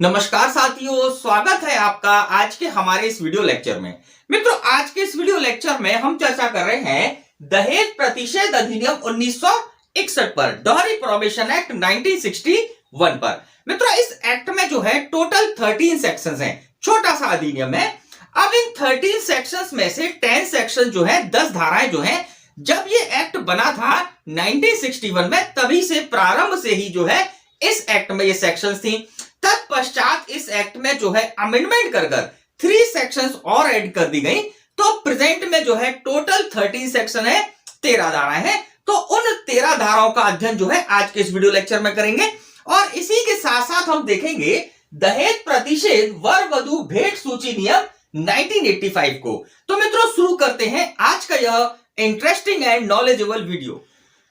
नमस्कार साथियों, स्वागत है आपका आज के हमारे इस वीडियो लेक्चर में। मित्रों, आज के इस वीडियो लेक्चर में हम चर्चा कर रहे हैं दहेज प्रतिषेध अधिनियम 1961 पर, डॉहरी प्रोहिबिशन एक्ट 1961 पर। मित्रों, इस एक्ट में जो है टोटल 13 सेक्शंस हैं, छोटा सा अधिनियम है। अब इन 13 सेक्शंस में से 10 सेक्शन जो है, 10 धाराएं जो है, जब ये एक्ट बना था 1961 में, तभी से प्रारंभ से ही जो है इस एक्ट में ये सेक्शंस थी। तत्पश्चात इस एक्ट में जो है अमेंडमेंट कर 3 सेक्शंस और ऐड कर दी गई, तो प्रेजेंट में जो है टोटल 13 सेक्शन है, 13 धाराएं हैं। तो उन 13 धाराओं का अध्ययन जो है आज के इस वीडियो लेक्चर में करेंगे और इसी के साथ साथ हम देखेंगे दहेज प्रतिषेध वर वधु भेंट सूची नियम 1985 को। तो मित्रों, शुरू करते हैं आज का यह इंटरेस्टिंग एंड नॉलेजेबल वीडियो।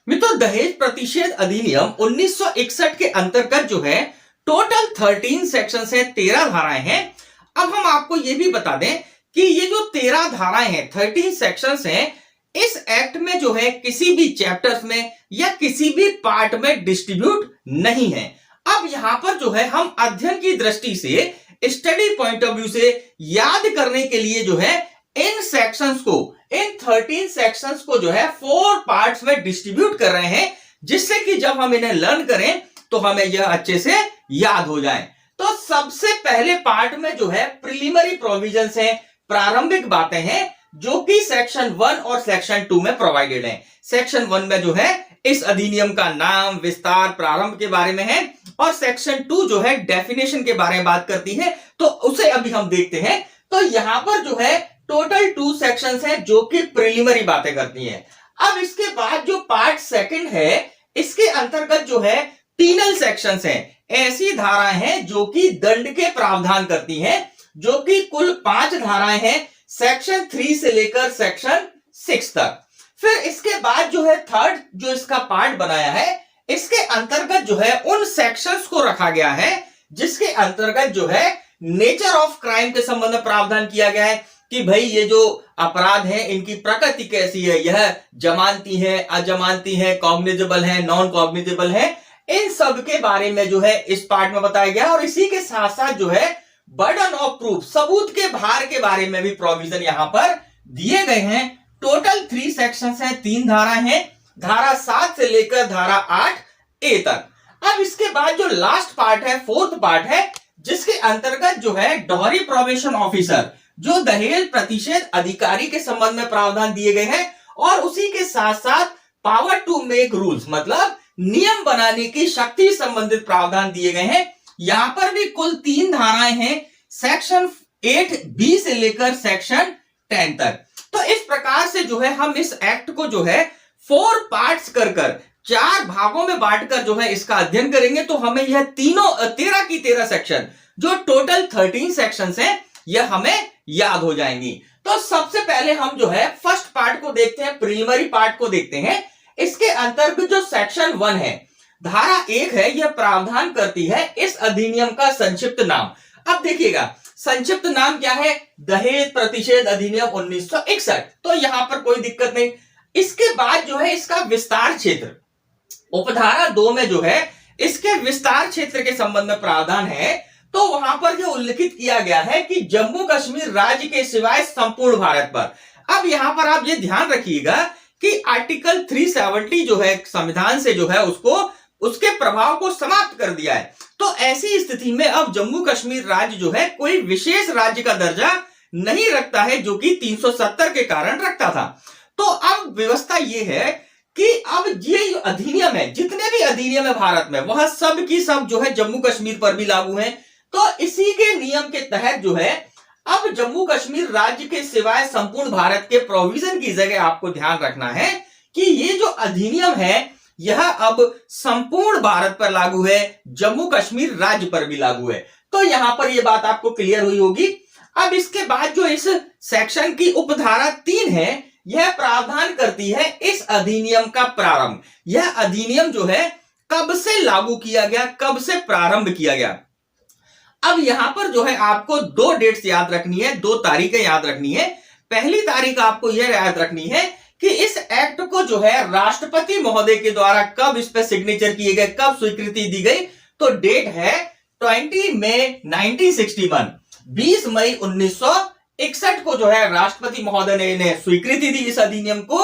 मित्रों, दहेज प्रतिषेध अधिनियम 1961 के अंतर्गत जो है टोटल 13 सेक्शन है, 13 धाराएं हैं। अब हम आपको यह भी बता दें कि ये जो 13 धाराएं हैं, 13 सेक्शंस हैं, इस एक्ट में जो है किसी भी चैप्टर्स में या किसी भी पार्ट में डिस्ट्रीब्यूट नहीं है। अब यहां पर जो है हम अध्ययन की दृष्टि से, स्टडी पॉइंट ऑफ व्यू से याद करने के लिए जो है इन सेक्शंस को, इन 13 सेक्शंस को जो है 4 पार्ट्स में डिस्ट्रीब्यूट कर रहे हैं, जिससे कि जब हम इन्हें लर्न करें तो हमें यह अच्छे से याद हो जाए। तो सबसे पहले पार्ट में जो है प्रिलिमिनरी प्रोविजंस हैं, प्रारंभिक बातें हैं, जो कि सेक्शन 1 और सेक्शन 2 में प्रोवाइडेड हैं। सेक्शन 1 में जो है इस अधिनियम का नाम, विस्तार, प्रारंभ के बारे में है, और सेक्शन 2 जो है डेफिनेशन के बारे में बात करती है, तो उसे अभी हम देखते हैं। तो यहां पर जो है टोटल 2 सेक्शंस हैं जो कि प्रिलिमिनरी बातें करती हैं। अब इसके बाद जो पार्ट सेकंड है, इसके अंतर्गत जो है पीनल सेक्शंस हैं, ऐसी धाराएं हैं जो कि दंड के प्रावधान करती हैं, जो कि कुल 5 धाराएं हैं, सेक्शन 3 से लेकर सेक्शन 6 तक। फिर इसके बाद जो है थर्ड जो इसका पार्ट बनाया है, इसके अंतर्गत जो है उन सेक्शंस को रखा गया है जिसके अंतर्गत जो है नेचर ऑफ क्राइम के संबंध में प्रावधान किया गया है कि भाई ये जो अपराध है इनकी प्रकृति कैसी है, यह जमानती है, अजमानती है, कॉग्निजेबल है, नॉन कॉग्निजेबल है, इन सब के बारे में जो है इस पार्ट में बताया गया। और इसी के साथ साथ जो है बर्डन ऑफ प्रूफ, सबूत के भार के बारे में भी प्रोविजन यहां पर दिए गए हैं। टोटल 3 सेक्शंस हैं, 3 धाराएं हैं, धारा 7 से लेकर धारा 8A तक। अब इसके बाद जो लास्ट पार्ट है, 4th पार्ट है, जिसके अंतर्गत जो है डॉहरी प्रोहिबिशन ऑफिसर, जो दहेज प्रतिषेध अधिकारी के संबंध में प्रावधान दिए गए हैं, और उसी के साथ साथ पावर टू मेक रूल्स, मतलब नियम बनाने की शक्ति संबंधित प्रावधान दिए गए हैं। यहां पर भी कुल 3 धाराएं हैं, सेक्शन 8B से लेकर सेक्शन 10 तक। तो इस प्रकार से जो है हम इस एक्ट को जो है 4 पार्ट्स कर 4 भागों में बांटकर जो है इसका अध्ययन करेंगे, तो हमें यह 13 की 13 सेक्शन, जो टोटल 13 सेक्शंस हैं, यह हमें याद हो जाएंगी। तो सबसे पहले हम जो है फर्स्ट पार्ट को देखते हैं, प्रिलिमिनरी पार्ट को देखते हैं। इसके अंतर्गत जो सेक्शन 1 है, धारा 1 है, यह प्रावधान करती है इस अधिनियम का संक्षिप्त नाम। अब देखिएगा संक्षिप्त नाम क्या है, दहेज प्रतिषेध अधिनियम 1961। तो यहां पर कोई दिक्कत नहीं। इसके बाद जो है इसका विस्तार क्षेत्र, उपधारा 2 में जो है इसके विस्तार क्षेत्र के संबंध में प्रावधान है। तो वहां पर यह उल्लिखित किया गया है कि जम्मू कश्मीर राज्य के सिवाय संपूर्ण भारत पर। अब यहां पर आप ये ध्यान रखिएगा कि आर्टिकल 370 जो है संविधान से जो है उसके प्रभाव को समाप्त कर दिया है। तो ऐसी स्थिति में अब जम्मू कश्मीर राज्य जो है कोई विशेष राज्य का दर्जा नहीं रखता है, जो कि 370 के कारण रखता था। तो अब व्यवस्था ये है कि अब ये अधिनियम है, जितने भी अधिनियम है भारत में, वह सब की सब जो है जम्मू कश्मीर पर भी लागू है। तो इसी के नियम के तहत जो है अब जम्मू कश्मीर राज्य के सिवाय संपूर्ण भारत के प्रोविजन की जगह आपको ध्यान रखना है कि ये जो अधिनियम है यह अब संपूर्ण भारत पर लागू है, जम्मू कश्मीर राज्य पर भी लागू है। तो यहां पर यह बात आपको क्लियर हुई होगी। अब इसके बाद जो इस सेक्शन की उपधारा 3 है, यह प्रावधान करती है इस अधिनियम का प्रारंभ। यह अधिनियम जो है कब से लागू किया गया, कब से प्रारंभ किया गया। अब यहां पर जो है आपको 2 डेट्स याद रखनी है, 2 तारीखें याद रखनी है। पहली तारीख आपको यह याद रखनी है कि इस एक्ट को जो है राष्ट्रपति महोदय के द्वारा कब इस पर सिग्नेचर किए गए, कब स्वीकृति दी गई। तो डेट है 20 मई 1961, 20 मई 1961 को जो है राष्ट्रपति महोदय ने इन्हें स्वीकृति दी इस अधिनियम को,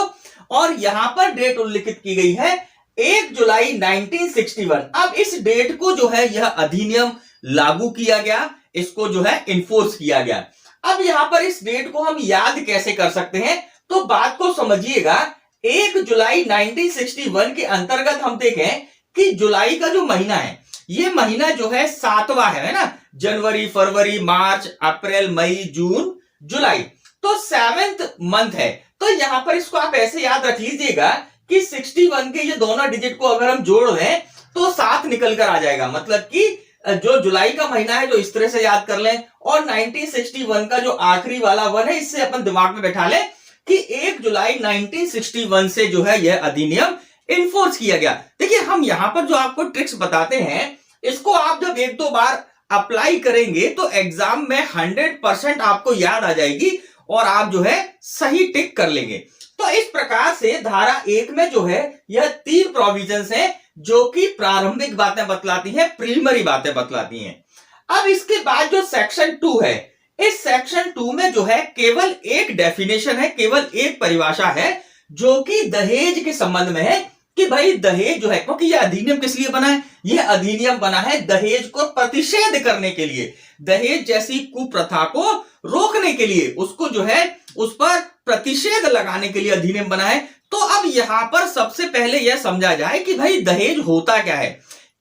और यहां पर डेट उल्लिखित की गई है 1 जुलाई 1961। अब इस डेट को जो है यह अधिनियम लागू किया गया, इसको जो है इन्फोर्स किया गया। अब यहां पर इस डेट को हम याद कैसे कर सकते हैं, तो बात को समझिएगा। 1 जुलाई 1961 के अंतर्गत हम देखें कि जुलाई का जो महीना है, ये महीना जो है 7वां है ना, जनवरी, फरवरी, मार्च, अप्रैल, मई, जून, जुलाई, तो 7th मंथ है। तो यहां पर इसको आप ऐसे याद रख लीजिएगा कि 61 के ये दोनों डिजिट को अगर हम जोड़ दें तो 7 निकल कर आ जाएगा। मतलब कि जो जुलाई का महीना है जो इस तरह से याद कर लें, और 1961 का जो आखिरी वाला 1 है, इससे अपन दिमाग में बैठा लें कि 1 जुलाई 1961 से जो है यह अधिनियम इन्फोर्स किया गया। देखिए, हम यहां पर जो आपको ट्रिक्स बताते हैं, इसको आप जब 1-2 बार अप्लाई करेंगे तो एग्जाम में 100% आपको याद आ जाएगी और आप जो है सही टिक कर लेंगे। तो इस प्रकार से धारा 1 में जो है यह 3 प्रोविजंस हैं जो कि प्रारंभिक बातें बतलाती हैं, प्रीलिमिनरी बातें बतलाती हैं। अब इसके बाद जो सेक्शन 2 है, इस सेक्शन 2 में जो है केवल एक डेफिनेशन है, केवल एक परिभाषा है जो कि दहेज के संबंध में है कि भाई दहेज जो है, क्योंकि यह अधिनियम किस लिए बना है, यह अधिनियम बना है दहेज को प्रतिषेध करने के लिए, दहेज जैसी कुप्रथा को रोकने के लिए, उसको जो है उस पर प्रतिषेध लगाने के लिए अधिनियम बना है। तो अब यहां पर सबसे पहले यह समझा जाए कि भाई दहेज होता क्या है,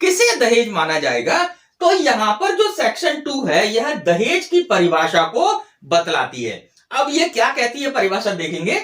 किसे दहेज माना जाएगा। तो यहां पर जो सेक्शन 2 है यह दहेज की परिभाषा को बतलाती है। अब यह क्या कहती है परिभाषा देखेंगे।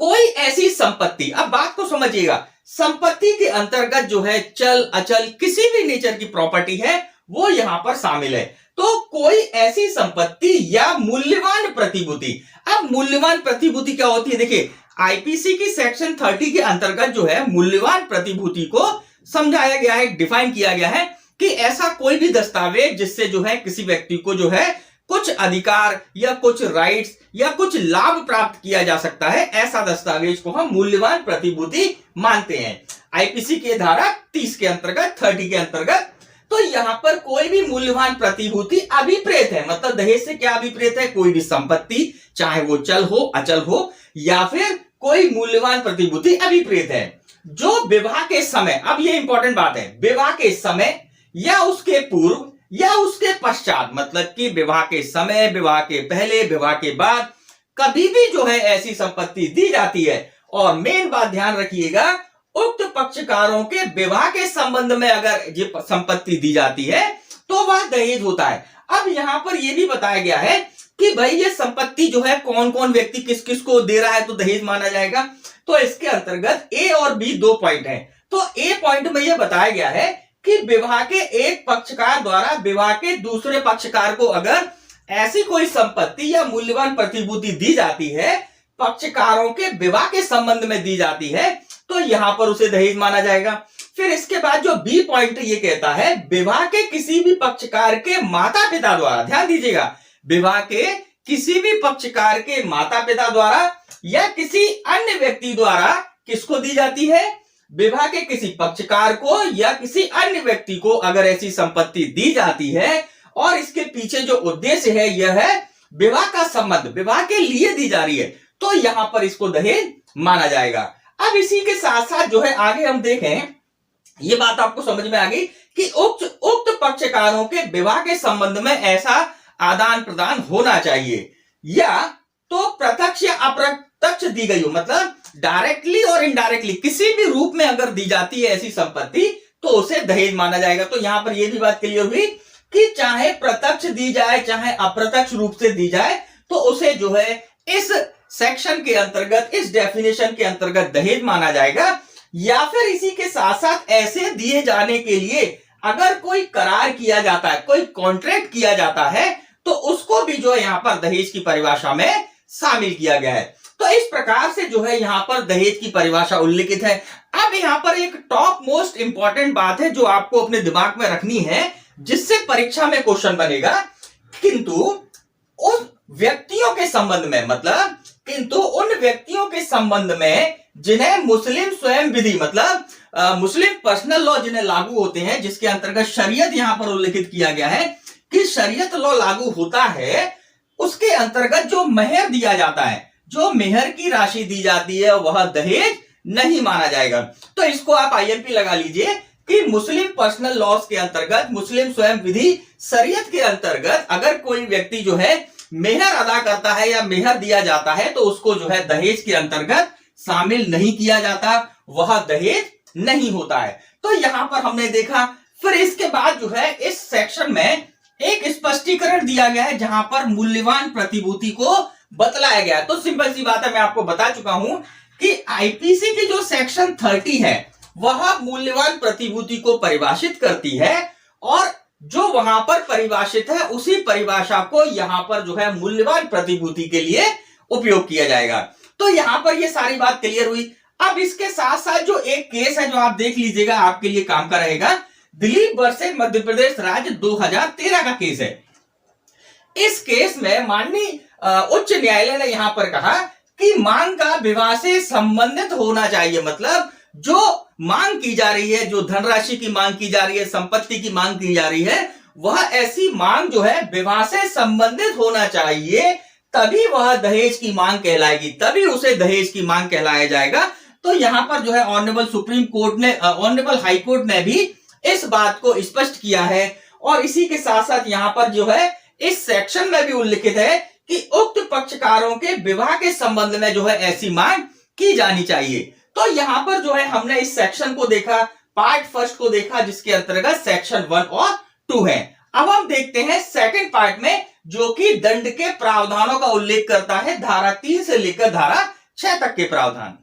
कोई ऐसी संपत्ति, अब बात को समझिएगा, संपत्ति के अंतर्गत जो है चल अचल किसी भी नेचर की प्रॉपर्टी है वो यहां पर शामिल है। तो कोई ऐसी संपत्ति या मूल्यवान प्रतिभूति। अब मूल्यवान प्रतिभूति क्या होती है, देखिए आईपीसी की सेक्शन 30 के अंतर्गत जो है मूल्यवान प्रतिभूति को समझाया गया है, डिफाइन किया गया है कि ऐसा कोई भी दस्तावेज जिससे जो है किसी व्यक्ति को जो है कुछ अधिकार या कुछ राइट्स या कुछ लाभ प्राप्त किया जा सकता है, ऐसा दस्तावेज को हम मूल्यवान प्रतिभूति मानते हैं आईपीसी के धारा 30 के अंतर्गत, 30 के अंतर्गत। तो यहां पर कोई भी मूल्यवान प्रतिभूति अभिप्रेत है, मतलब दहेज से क्या अभिप्रेत है, कोई भी संपत्ति चाहे वो चल हो अचल हो या फिर कोई मूल्यवान प्रतिभूति अभिप्रेत है जो विवाह के समय, अब ये इंपॉर्टेंट बात है, विवाह के समय या उसके पूर्व या उसके पश्चात, मतलब कि विवाह के समय, विवाह के पहले, विवाह के बाद कभी भी जो है ऐसी संपत्ति दी जाती है। और मेन बात ध्यान रखिएगा, उक्त पक्षकारों के विवाह के संबंध में अगर ये संपत्ति दी जाती है तो वह दहेज होता है। अब यहां पर यह भी बताया गया है कि भाई ये संपत्ति जो है कौन कौन व्यक्ति किस किस को दे रहा है तो दहेज माना जाएगा। तो इसके अंतर्गत ए और बी 2 पॉइंट हैं। तो ए पॉइंट में यह बताया गया है कि विवाह के एक पक्षकार द्वारा विवाह के दूसरे पक्षकार को अगर ऐसी कोई संपत्ति या मूल्यवान प्रतिभूति दी जाती है, पक्षकारों के विवाह के संबंध में दी जाती है, तो यहां पर उसे दहेज माना जाएगा। फिर इसके बाद जो बी पॉइंट ये कहता है, विवाह के किसी भी पक्षकार के माता पिता द्वारा, ध्यान दीजिएगा, विवाह के किसी भी पक्षकार के माता पिता द्वारा या किसी अन्य व्यक्ति द्वारा किसको दी जाती है, विवाह के किसी पक्षकार को या किसी अन्य व्यक्ति को अगर ऐसी संपत्ति दी जाती है और इसके पीछे जो उद्देश्य है यह है विवाह का संबंध, विवाह के लिए दी जा रही है, तो यहां पर इसको दहेज माना जाएगा। अब इसी के साथ साथ जो है आगे हम देखें, ये बात आपको समझ में आ गई कि उक्त पक्षकारों के विवाह के संबंध में ऐसा आदान प्रदान होना चाहिए, या तो प्रत्यक्ष या अप्रत्यक्ष दी गई हो, मतलब डायरेक्टली और इनडायरेक्टली किसी भी रूप में अगर दी जाती है ऐसी संपत्ति तो उसे दहेज माना जाएगा। तो यहां पर यह भी बात क्लियर हुई कि चाहे प्रत्यक्ष दी जाए चाहे अप्रत्यक्ष रूप से दी जाए तो उसे जो है इस सेक्शन के अंतर्गत, इस डेफिनेशन के अंतर्गत दहेज माना जाएगा। या फिर इसी के साथ साथ ऐसे दिए जाने के लिए अगर कोई करार किया जाता है, कोई कॉन्ट्रैक्ट किया जाता है, तो उसको भी जो है यहां पर दहेज की परिभाषा में शामिल किया गया है। तो इस प्रकार से जो है यहां पर दहेज की परिभाषा उल्लिखित है। अब यहां पर एक टॉप मोस्ट इंपॉर्टेंट बात है जो आपको अपने दिमाग में रखनी है, जिससे परीक्षा में क्वेश्चन बनेगा, किंतु उन व्यक्तियों के संबंध में, मतलब किंतु उन व्यक्तियों के संबंध में जिन्हें मुस्लिम स्वयं विधि मतलब मुस्लिम पर्सनल लॉ जिन्हें लागू होते हैं, जिसके अंतर्गत शरीयत यहां पर उल्लेखित किया गया है कि शरीयत लॉ लागू होता है, उसके अंतर्गत जो मेहर दिया जाता है, जो मेहर की राशि दी जाती है, वह दहेज नहीं माना जाएगा। तो इसको आप आईएमपी लगा लीजिए कि मुस्लिम पर्सनल लॉज के अंतर्गत, मुस्लिम स्वयं विधि शरीयत के अंतर्गत अगर कोई व्यक्ति जो है मेहर अदा करता है या मेहर दिया जाता है तो उसको जो है दहेज के अंतर्गत शामिल नहीं किया जाता, वह दहेज नहीं होता है। तो यहां पर हमने देखा। फिर इसके बाद जो है इस सेक्शन में एक स्पष्टीकरण दिया गया है जहां पर मूल्यवान प्रतिभूति को बतलाया गया। तो सिंपल सी बात है, मैं आपको बता चुका हूं कि आईपीसी की जो सेक्शन 30 है वह मूल्यवान प्रतिभूति को परिभाषित करती है और जो वहां पर परिभाषित है उसी परिभाषा को यहां पर जो है मूल्यवान प्रतिभूति के लिए उपयोग किया जाएगा। तो यहां पर ये सारी बात क्लियर हुई। अब इसके साथ साथ जो एक केस है जो आप देख लीजिएगा, आपके लिए काम का रहेगा, दिलीप वर्सेस मध्य प्रदेश राज्य 2013 का केस है। इस केस में माननीय उच्च न्यायालय ने यहां पर कहा कि मांग का विवाह से संबंधित होना चाहिए। मतलब जो मांग की जा रही है, जो धनराशि की मांग की जा रही है, संपत्ति की मांग की जा रही है, वह ऐसी मांग जो है विवाह से संबंधित होना चाहिए, तभी वह दहेज की मांग कहलाएगी, तभी उसे दहेज की मांग कहलाया जाएगा। तो यहां पर जो है ऑनरेबल सुप्रीम कोर्ट ने, ऑनरेबल हाई कोर्ट ने भी इस बात को स्पष्ट किया है। और इसी के साथ साथ यहां पर जो है इस सेक्शन में भी उल्लिखित है कि उक्त पक्षकारों के विवाह के संबंध में जो है ऐसी मांग की जानी चाहिए। तो यहां पर जो है हमने इस सेक्शन को देखा, पार्ट फर्स्ट को देखा, जिसके अंतर्गत सेक्शन 1 और 2 है। अब हम देखते हैं सेकंड पार्ट में, जो कि दंड के प्रावधानों का उल्लेख करता है, धारा 3 से लेकर धारा 6 तक के प्रावधान।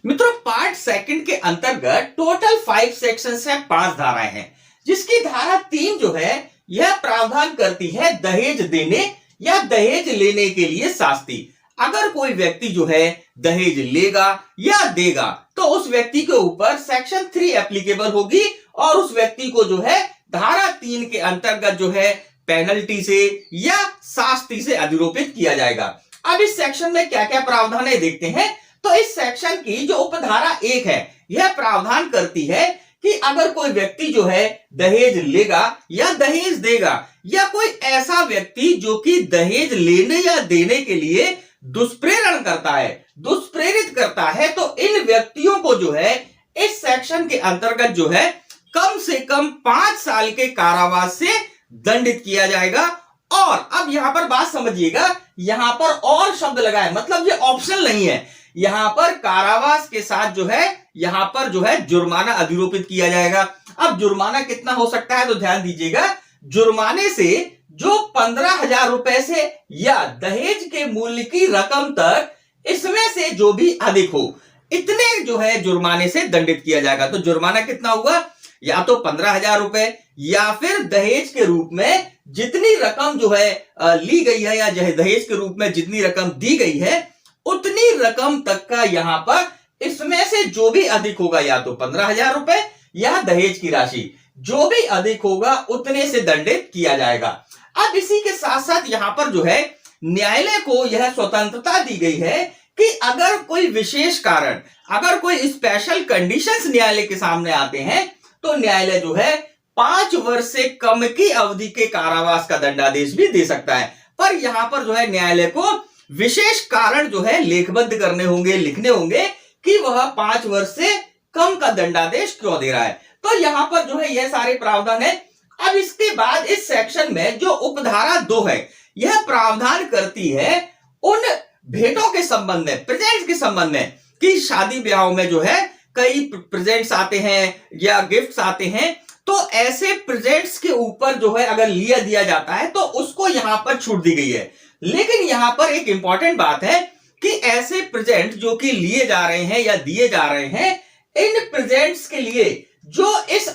मित्रों, पार्ट सेकंड के अंतर्गत टोटल 5 सेक्शन है, 5 धाराएं हैं, जिसकी धारा 3 जो है यह प्रावधान करती है दहेज देने या दहेज लेने के लिए शास्ति। अगर कोई व्यक्ति जो है दहेज लेगा या देगा तो उस व्यक्ति के ऊपर सेक्शन 3 एप्लीकेबल होगी और उस व्यक्ति को जो है धारा 3 के अंतर्गत जो है पेनल्टी से या शास्ति से अधिरोपित किया जाएगा। अब इस सेक्शन में क्या क्या प्रावधान है देखते हैं। तो इस सेक्शन की जो उपधारा 1 है यह प्रावधान करती है कि अगर कोई व्यक्ति जो है दहेज लेगा या दहेज देगा, या कोई ऐसा व्यक्ति जो कि दहेज लेने या देने के लिए दुष्प्रेरण करता है, दुष्प्रेरित करता है, तो इन व्यक्तियों को जो है इस सेक्शन के अंतर्गत जो है कम से कम 5 साल के कारावास से दंडित किया जाएगा। और अब यहां पर बात समझिएगा, यहां पर और शब्द लगा है, मतलब ये ऑप्शनल नहीं है। यहां पर कारावास के साथ जो है यहां पर जो है जुर्माना अधिरोपित किया जाएगा। अब जुर्माना कितना हो सकता है तो ध्यान दीजिएगा, जुर्माने से जो 15,000 रुपए से या दहेज के मूल्य की रकम तक, इसमें से जो भी अधिक हो, इतने जो है जुर्माने से दंडित किया जाएगा। तो जुर्माना कितना होगा, या तो 15,000 रुपए या फिर दहेज के रूप में जितनी रकम जो है ली गई है, या दहेज के रूप में जितनी रकम दी गई है उतनी रकम तक का यहां पर, इसमें से जो भी अधिक होगा, या तो 15,000 रुपए या दहेज की राशि, जो भी अधिक होगा उतने से दंडित किया जाएगा। अब इसी के साथ साथ यहां पर जो है न्यायालय को यह स्वतंत्रता दी गई है कि अगर कोई विशेष कारण, अगर कोई स्पेशल कंडीशंस न्यायालय के सामने आते हैं तो न्यायालय जो है 5 वर्ष से कम की अवधि के कारावास का दंडादेश भी दे सकता है। पर यहां पर जो है न्यायालय को विशेष कारण जो है लेखबद्ध करने होंगे, लिखने होंगे कि वह 5 वर्ष से कम का दंडादेश क्यों दे रहा है। तो यहां पर जो है यह सारे प्रावधान है। अब इसके बाद इस सेक्शन में जो उपधारा 2 है यह प्रावधान करती है उन भेंटों के संबंध में, प्रेजेंट्स के संबंध में, कि शादी ब्याह में जो है कई प्रेजेंट्स आते हैं या गिफ्ट्स आते हैं, तो ऐसे प्रेजेंट्स के ऊपर जो है अगर लिया दिया जाता है तो उसको यहां पर छूट दी गई है। लेकिन यहां पर एक इंपॉर्टेंट बात है कि ऐसे प्रेजेंट जो कि लिए जा रहे हैं या दिए जा रहे हैं, इन प्रेजेंट्स के लिए जो इस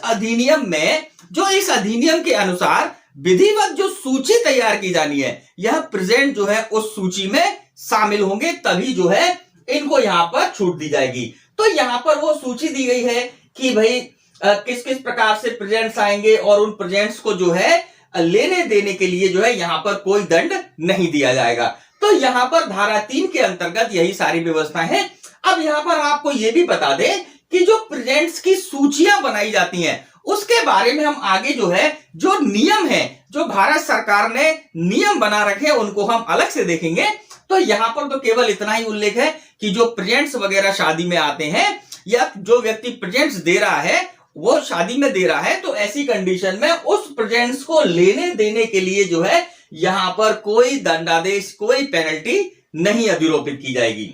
अधिनियम के अनुसार विधिवत जो सूची तैयार की जानी है, यह प्रेजेंट जो है उस सूची में शामिल होंगे, तभी जो है इनको यहां पर छूट दी जाएगी। तो यहां पर वो सूची दी गई है कि भाई किस किस प्रकार से प्रेजेंट्स आएंगे और उन प्रेजेंट्स को जो है लेने देने के लिए जो है यहां पर कोई दंड नहीं दिया जाएगा। तो यहां पर धारा 3 के अंतर्गत यही सारी व्यवस्था है। अब यहां पर आपको यह भी बता दें कि जो प्रेजेंट्स की सूचियां बनाई जाती हैं उसके बारे में हम आगे जो है जो नियम है जो भारत सरकार ने नियम बना रखे हैं उनको हम अलग से देखेंगे। तो यहां पर तो केवल इतना ही उल्लेख है कि जो प्रेजेंट्स वगैरह शादी में आते हैं या जो व्यक्ति प्रेजेंट्स दे रहा है वो शादी में दे रहा है तो ऐसी कंडीशन में उस प्रेजेंट्स को लेने देने के लिए जो है यहां पर कोई दंडादेश कोई पेनल्टी नहीं अधिरोपित की जाएगी।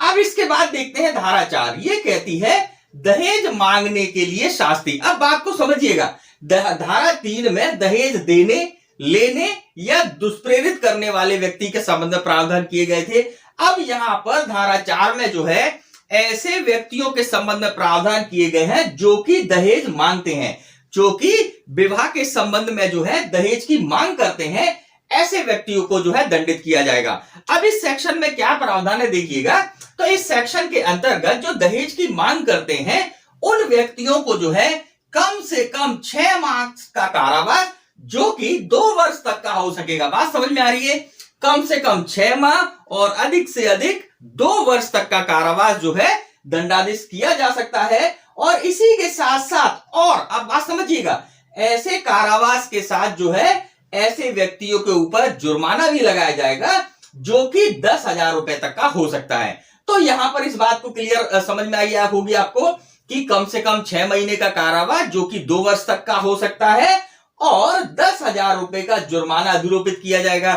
अब इसके बाद देखते हैं धारा 4, ये कहती है दहेज मांगने के लिए शास्ति। अब बात को समझिएगा, धारा 3 में दहेज देने लेने या दुष्प्रेरित करने वाले व्यक्ति के संबंध में प्रावधान किए गए थे। अब यहां पर धारा 4 में जो है ऐसे व्यक्तियों के संबंध में प्रावधान किए गए हैं जो कि दहेज मांगते हैं, जो कि विवाह के संबंध में जो है दहेज की मांग करते हैं, ऐसे व्यक्तियों को जो है दंडित किया जाएगा। अब इस सेक्शन में क्या प्रावधान है देखिएगा, तो इस सेक्शन के अंतर्गत जो दहेज की मांग करते हैं उन व्यक्तियों को जो है कम से कम 6 माह का कारावास जो कि 2 वर्ष तक का हो सकेगा। बात समझ में आ रही है? कम से कम 6 माह और अधिक से अधिक 2 वर्ष तक का कारावास जो है दंडादेश किया जा सकता है। और इसी के साथ साथ और अब बात समझिएगा, ऐसे कारावास के साथ जो है ऐसे व्यक्तियों के ऊपर जुर्माना भी लगाया जाएगा जो कि 10,000 रुपए तक का हो सकता है। तो यहां पर इस बात को क्लियर समझ में आई होगी आपको कि कम से कम 6 महीने का कारावास जो कि 2 वर्ष तक का हो सकता है और 10,000 रुपए का जुर्माना अधिरोपित किया जाएगा।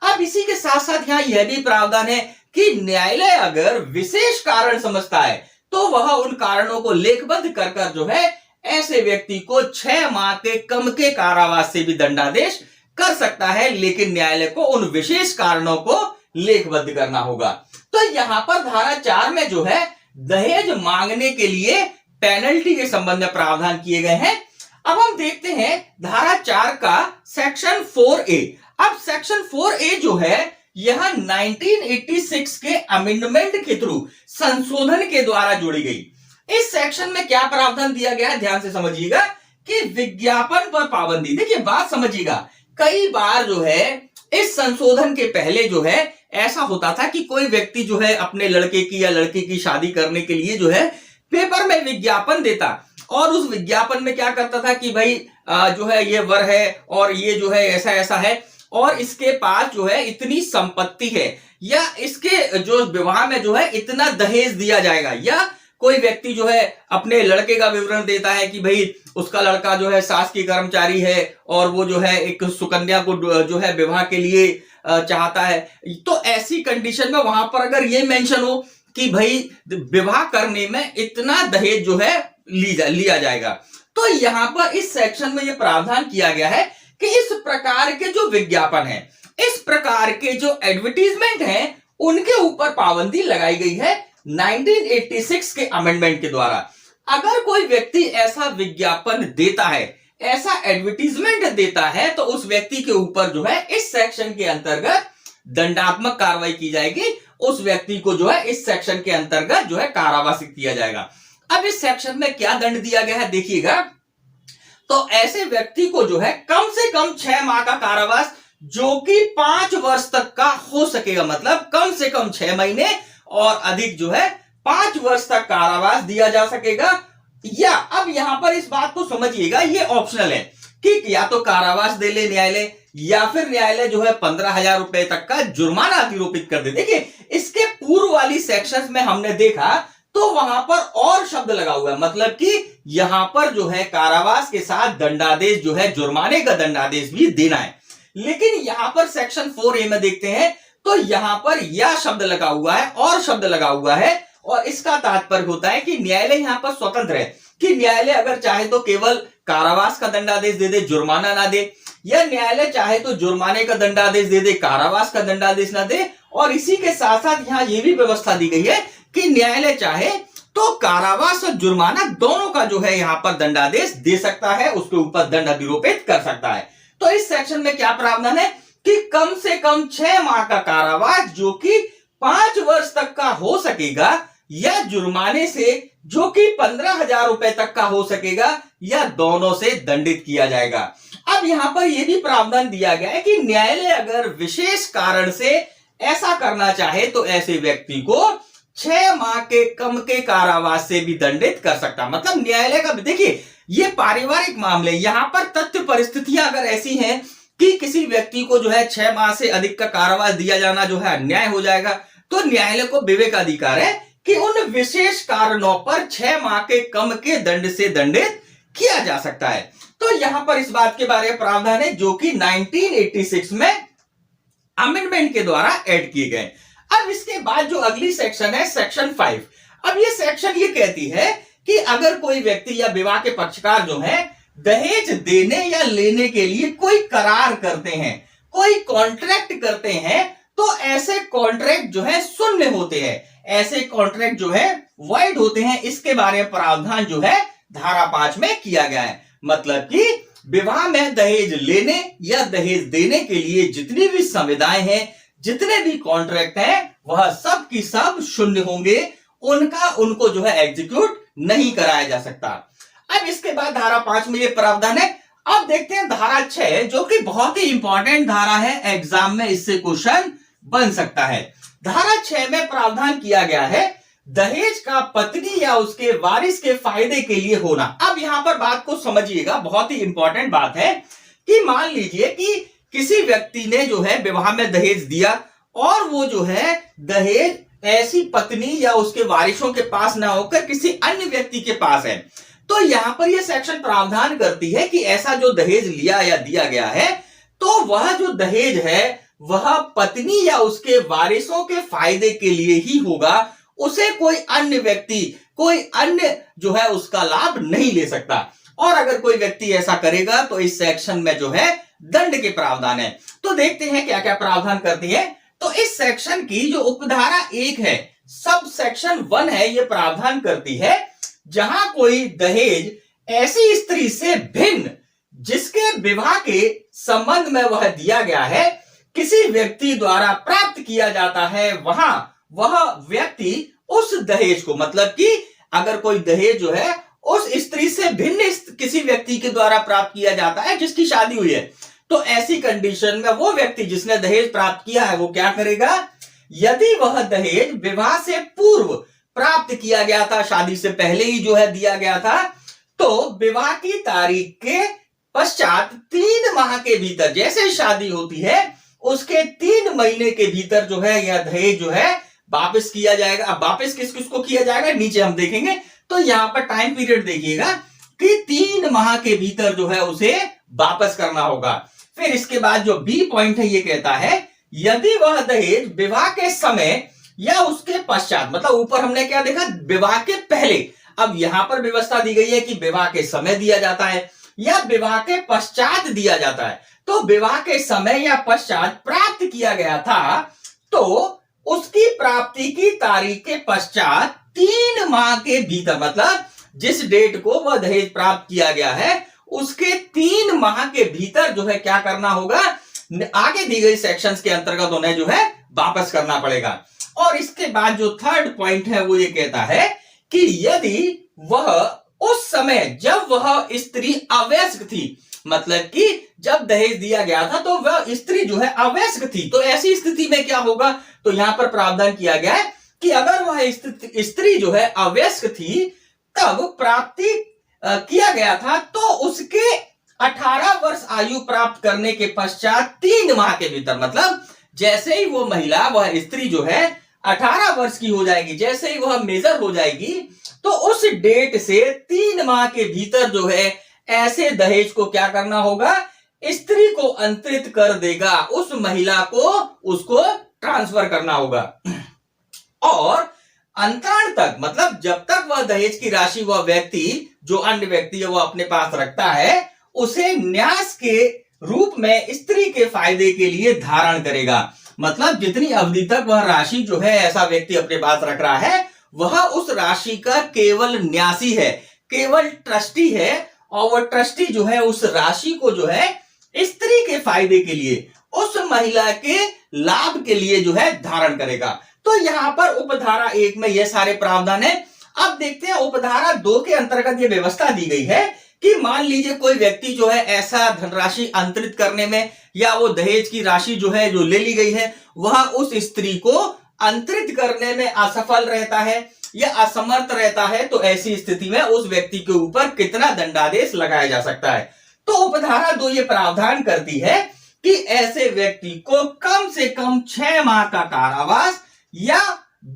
अब इसी के साथ साथ यहां यह भी प्रावधान है कि न्यायालय अगर विशेष कारण समझता है तो वह उन कारणों को लेखबद्ध कर कर जो है ऐसे व्यक्ति को 6 माह के कम के कारावास से भी दंडादेश कर सकता है, लेकिन न्यायालय को उन विशेष कारणों को लेखबद्ध करना होगा। तो यहां पर धारा 4 में जो है दहेज मांगने के लिए पेनल्टी के संबंध में प्रावधान किए गए हैं। अब हम देखते हैं धारा 4 का सेक्शन 4A। अब सेक्शन 4A जो है यह 1986 के अमेंडमेंट के थ्रू संशोधन के द्वारा जोड़ी गई। इस सेक्शन में क्या प्रावधान दिया गया है ध्यान से समझिएगा कि विज्ञापन पर पाबंदी। देखिए बात समझिएगा, कई बार जो है इस संशोधन के पहले जो है ऐसा होता था कि कोई व्यक्ति जो है अपने लड़के की या लड़की की शादी करने के लिए जो है पेपर में विज्ञापन देता और उस विज्ञापन में क्या करता था कि भाई जो है ये वर है और ये जो है ऐसा ऐसा है और इसके पास जो है इतनी संपत्ति है या इसके जो विवाह में जो है इतना दहेज दिया जाएगा, या कोई व्यक्ति जो है अपने लड़के का विवरण देता है कि भाई उसका लड़का जो है शासकीय कर्मचारी है और वो जो है एक सुकन्या को जो है विवाह के लिए चाहता है। तो ऐसी कंडीशन में वहां पर अगर ये मेंशन हो कि भाई विवाह करने में इतना दहेज जो है लिया जाएगा, तो यहां पर इस सेक्शन में ये प्रावधान किया गया है कि इस प्रकार के जो विज्ञापन है, इस प्रकार के जो एडवर्टीजमेंट हैं, उनके ऊपर पाबंदी लगाई गई है 1986 के अमेंडमेंट के द्वारा। अगर कोई व्यक्ति ऐसा विज्ञापन देता है, ऐसा एडवर्टीजमेंट देता है, तो उस व्यक्ति के ऊपर जो है इस सेक्शन के अंतर्गत दंडात्मक कार्रवाई की जाएगी। उस व्यक्ति को जो है इस सेक्शन के अंतर्गत जो है कारावास किया जाएगा। अब इस सेक्शन में क्या दंड दिया गया है देखिएगा, तो ऐसे व्यक्ति को जो है कम से कम 6 माह का कारावास जो कि 5 वर्ष तक का हो सकेगा, मतलब कम से कम 6 महीने और अधिक जो है 5 वर्ष तक कारावास दिया जा सकेगा। या अब यहां पर इस बात को समझिएगा, ये ऑप्शनल है कि या तो कारावास दे ले न्यायालय या फिर न्यायालय जो है 15,000 रुपए तक का जुर्माना अधिरोपित कर दे। देखिए इसके पूर्व वाली सेक्शंस में हमने देखा तो वहां पर और शब्द लगा हुआ है, मतलब कि यहां पर जो है कारावास के साथ दंडादेश जो है जुर्माने का दंडादेश भी देना है। लेकिन यहां पर सेक्शन 4A में देखते हैं तो यहां पर यह शब्द लगा हुआ है और शब्द लगा हुआ है, और इसका तात्पर्य होता है कि न्यायालय यहां पर स्वतंत्र है कि न्यायालय अगर चाहे तो केवल कारावास का दंडादेश दे दे, जुर्माना ना दे, या न्यायालय चाहे तो जुर्माने का दंडादेश दे दे, कारावास का दंडादेश ना दे। और इसी के साथ साथ यहां यह भी व्यवस्था दी गई है कि न्यायालय चाहे तो कारावास और जुर्माना दोनों का जो है यहां पर दंडादेश दे सकता है, उसके ऊपर दंड अधिरोपित कर सकता है। तो इस सेक्शन में क्या प्रावधान है कि कम से कम 6 माह का कारावास जो कि 5 वर्ष तक का हो सकेगा, या जुर्माने से जो कि 15,000 रुपए तक का हो सकेगा, या दोनों से दंडित किया जाएगा। अब यहां पर यह भी प्रावधान दिया गया है कि न्यायालय अगर विशेष कारण से ऐसा करना चाहे तो ऐसे व्यक्ति को 6 माह के कम के कारावास से भी दंडित कर सकता। मतलब न्यायालय का देखिए, ये पारिवारिक मामले, यहां पर तथ्य परिस्थितियां अगर ऐसी हैं कि किसी व्यक्ति को जो है 6 माह से अधिक का कारावास दिया जाना जो है अन्याय हो जाएगा, तो न्यायालय को विवेकाधिकार है कि उन विशेष कारणों पर 6 माह के कम के दंड से दंडित किया जा सकता है। तो यहां पर इस बात के बारे में प्रावधान है जो कि 1986 में अमेंडमेंट के द्वारा ऐड किए गए। अब इसके बाद जो अगली सेक्शन है, सेक्शन 5। अब ये सेक्शन ये कहती है कि अगर कोई व्यक्ति या विवाह के पक्षकार जो है दहेज देने या लेने के लिए कोई करार करते हैं, कोई कॉन्ट्रैक्ट करते हैं, तो ऐसे कॉन्ट्रैक्ट जो है शून्य होते हैं, ऐसे कॉन्ट्रैक्ट जो है वॉइड होते हैं। इसके बारे में प्रावधान जो है धारा 5 में किया गया है। मतलब कि विवाह में दहेज लेने या दहेज देने के लिए जितनी भी संविधाएं हैं, जितने भी कॉन्ट्रैक्ट हैं, वह सब की सब शून्य होंगे, उनको जो है एग्जीक्यूट नहीं कराया जा सकता। अब इसके बाद धारा 5 में ये प्रावधान है। अब देखते हैं धारा 6, जो कि बहुत ही इंपॉर्टेंट धारा है, एग्जाम में इससे क्वेश्चन बन सकता है। धारा 6 में प्रावधान किया गया है दहेज का पत्नी या उसके वारिस के फायदे के लिए होना। अब यहां पर बात को समझिएगा, बहुत ही इंपॉर्टेंट बात है कि मान लीजिए कि किसी व्यक्ति ने जो है विवाह में दहेज दिया और वो जो है दहेज ऐसी पत्नी या उसके वारिसों के पास ना होकर किसी अन्य व्यक्ति के पास है, तो यहां पर यह सेक्शन प्रावधान करती है कि ऐसा जो दहेज लिया या दिया गया है, तो वह जो दहेज है वह पत्नी या उसके वारिसों के फायदे के लिए ही होगा, उसे कोई अन्य व्यक्ति, कोई अन्य जो है उसका लाभ नहीं ले सकता। और अगर कोई व्यक्ति ऐसा करेगा तो इस सेक्शन में जो है दंड के प्रावधान है। तो देखते हैं क्या क्या प्रावधान करती है। तो इस सेक्शन की जो उपधारा 1 है, सब सेक्शन 1 है, ये प्रावधान करती है जहां कोई दहेज ऐसी स्त्री से भिन्न जिसके विवाह के संबंध में वह दिया गया है किसी व्यक्ति द्वारा प्राप्त किया जाता है, वहां वह व्यक्ति उस दहेज को, मतलब कि अगर कोई दहेज जो है उस स्त्री से भिन्न किसी व्यक्ति के द्वारा प्राप्त किया जाता है जिसकी शादी हुई है, तो ऐसी कंडीशन में वो व्यक्ति जिसने दहेज प्राप्त किया है वो क्या करेगा, यदि वह दहेज विवाह से पूर्व प्राप्त किया गया था, शादी से पहले ही जो है दिया गया था, तो विवाह की तारीख के पश्चात 3 माह के भीतर, जैसे शादी होती है उसके 3 महीने के भीतर जो है यह दहेज जो है वापस किया जाएगा। अब वापस किस किस को किया जाएगा नीचे हम देखेंगे। तो यहां पर टाइम पीरियड देखिएगा कि 3 माह के भीतर जो है उसे वापस करना होगा। फिर इसके बाद जो बी पॉइंट है ये कहता है यदि वह दहेज विवाह के समय या उसके पश्चात, मतलब ऊपर हमने क्या देखा, विवाह के पहले, अब यहां पर व्यवस्था दी गई है कि विवाह के समय दिया जाता है या विवाह के पश्चात दिया जाता है। तो विवाह के समय या पश्चात प्राप्त किया गया था, तो उसकी प्राप्ति की तारीख के पश्चात 3 माह के भीतर, मतलब जिस डेट को वह दहेज प्राप्त किया गया है उसके 3 माह के भीतर जो है क्या करना होगा, आगे दी गई सेक्शंस के अंतर्गत उन्हें जो है वापस करना पड़ेगा। और इसके बाद जो थर्ड पॉइंट है वो ये कहता है कि यदि वह उस समय जब वह स्त्री अवयस्क थी, मतलब कि जब दहेज दिया गया था तो वह स्त्री जो है अवयस्क थी, तो ऐसी स्थिति में क्या होगा, तो यहां पर प्रावधान किया गया है कि अगर वह स्त्री जो है अवयस्क थी तब प्राप्ति किया गया था, तो उसके 18 वर्ष आयु प्राप्त करने के पश्चात 3 माह के भीतर, मतलब जैसे ही वो महिला, वह स्त्री जो है 18 वर्ष की हो जाएगी, जैसे ही वह मेजर हो जाएगी, तो उस डेट से 3 माह के भीतर जो है ऐसे दहेज को क्या करना होगा, स्त्री को अंतरित कर देगा, उस महिला को उसको ट्रांसफर करना होगा। और अंतराल तक, मतलब जब तक वह दहेज की राशि वह व्यक्ति जो अन्य व्यक्ति है वो अपने पास रखता है, उसे न्यास के रूप में स्त्री के फायदे के लिए धारण करेगा। मतलब जितनी अवधि तक वह राशि जो है ऐसा व्यक्ति अपने पास रख रहा है, वह उस राशि का केवल न्यासी है, केवल ट्रस्टी है, और वह ट्रस्टी जो है उस राशि को जो है स्त्री के फायदे के लिए, उस महिला के लाभ के लिए जो है धारण करेगा। तो यहां पर उपधारा 1 में ये सारे प्रावधान है। अब देखते हैं उपधारा 2 के अंतर्गत ये व्यवस्था दी गई है कि मान लीजिए कोई व्यक्ति जो है ऐसा धनराशि अंतरित करने में, या वो दहेज की राशि जो है जो ले ली गई है वह उस स्त्री को अंतरित करने में असफल रहता है या असमर्थ रहता है, तो ऐसी स्थिति में उस व्यक्ति के ऊपर कितना दंडादेश लगाया जा सकता है। तो उपधारा 2 ये प्रावधान करती है कि ऐसे व्यक्ति को कम से कम 6 माह का कारावास या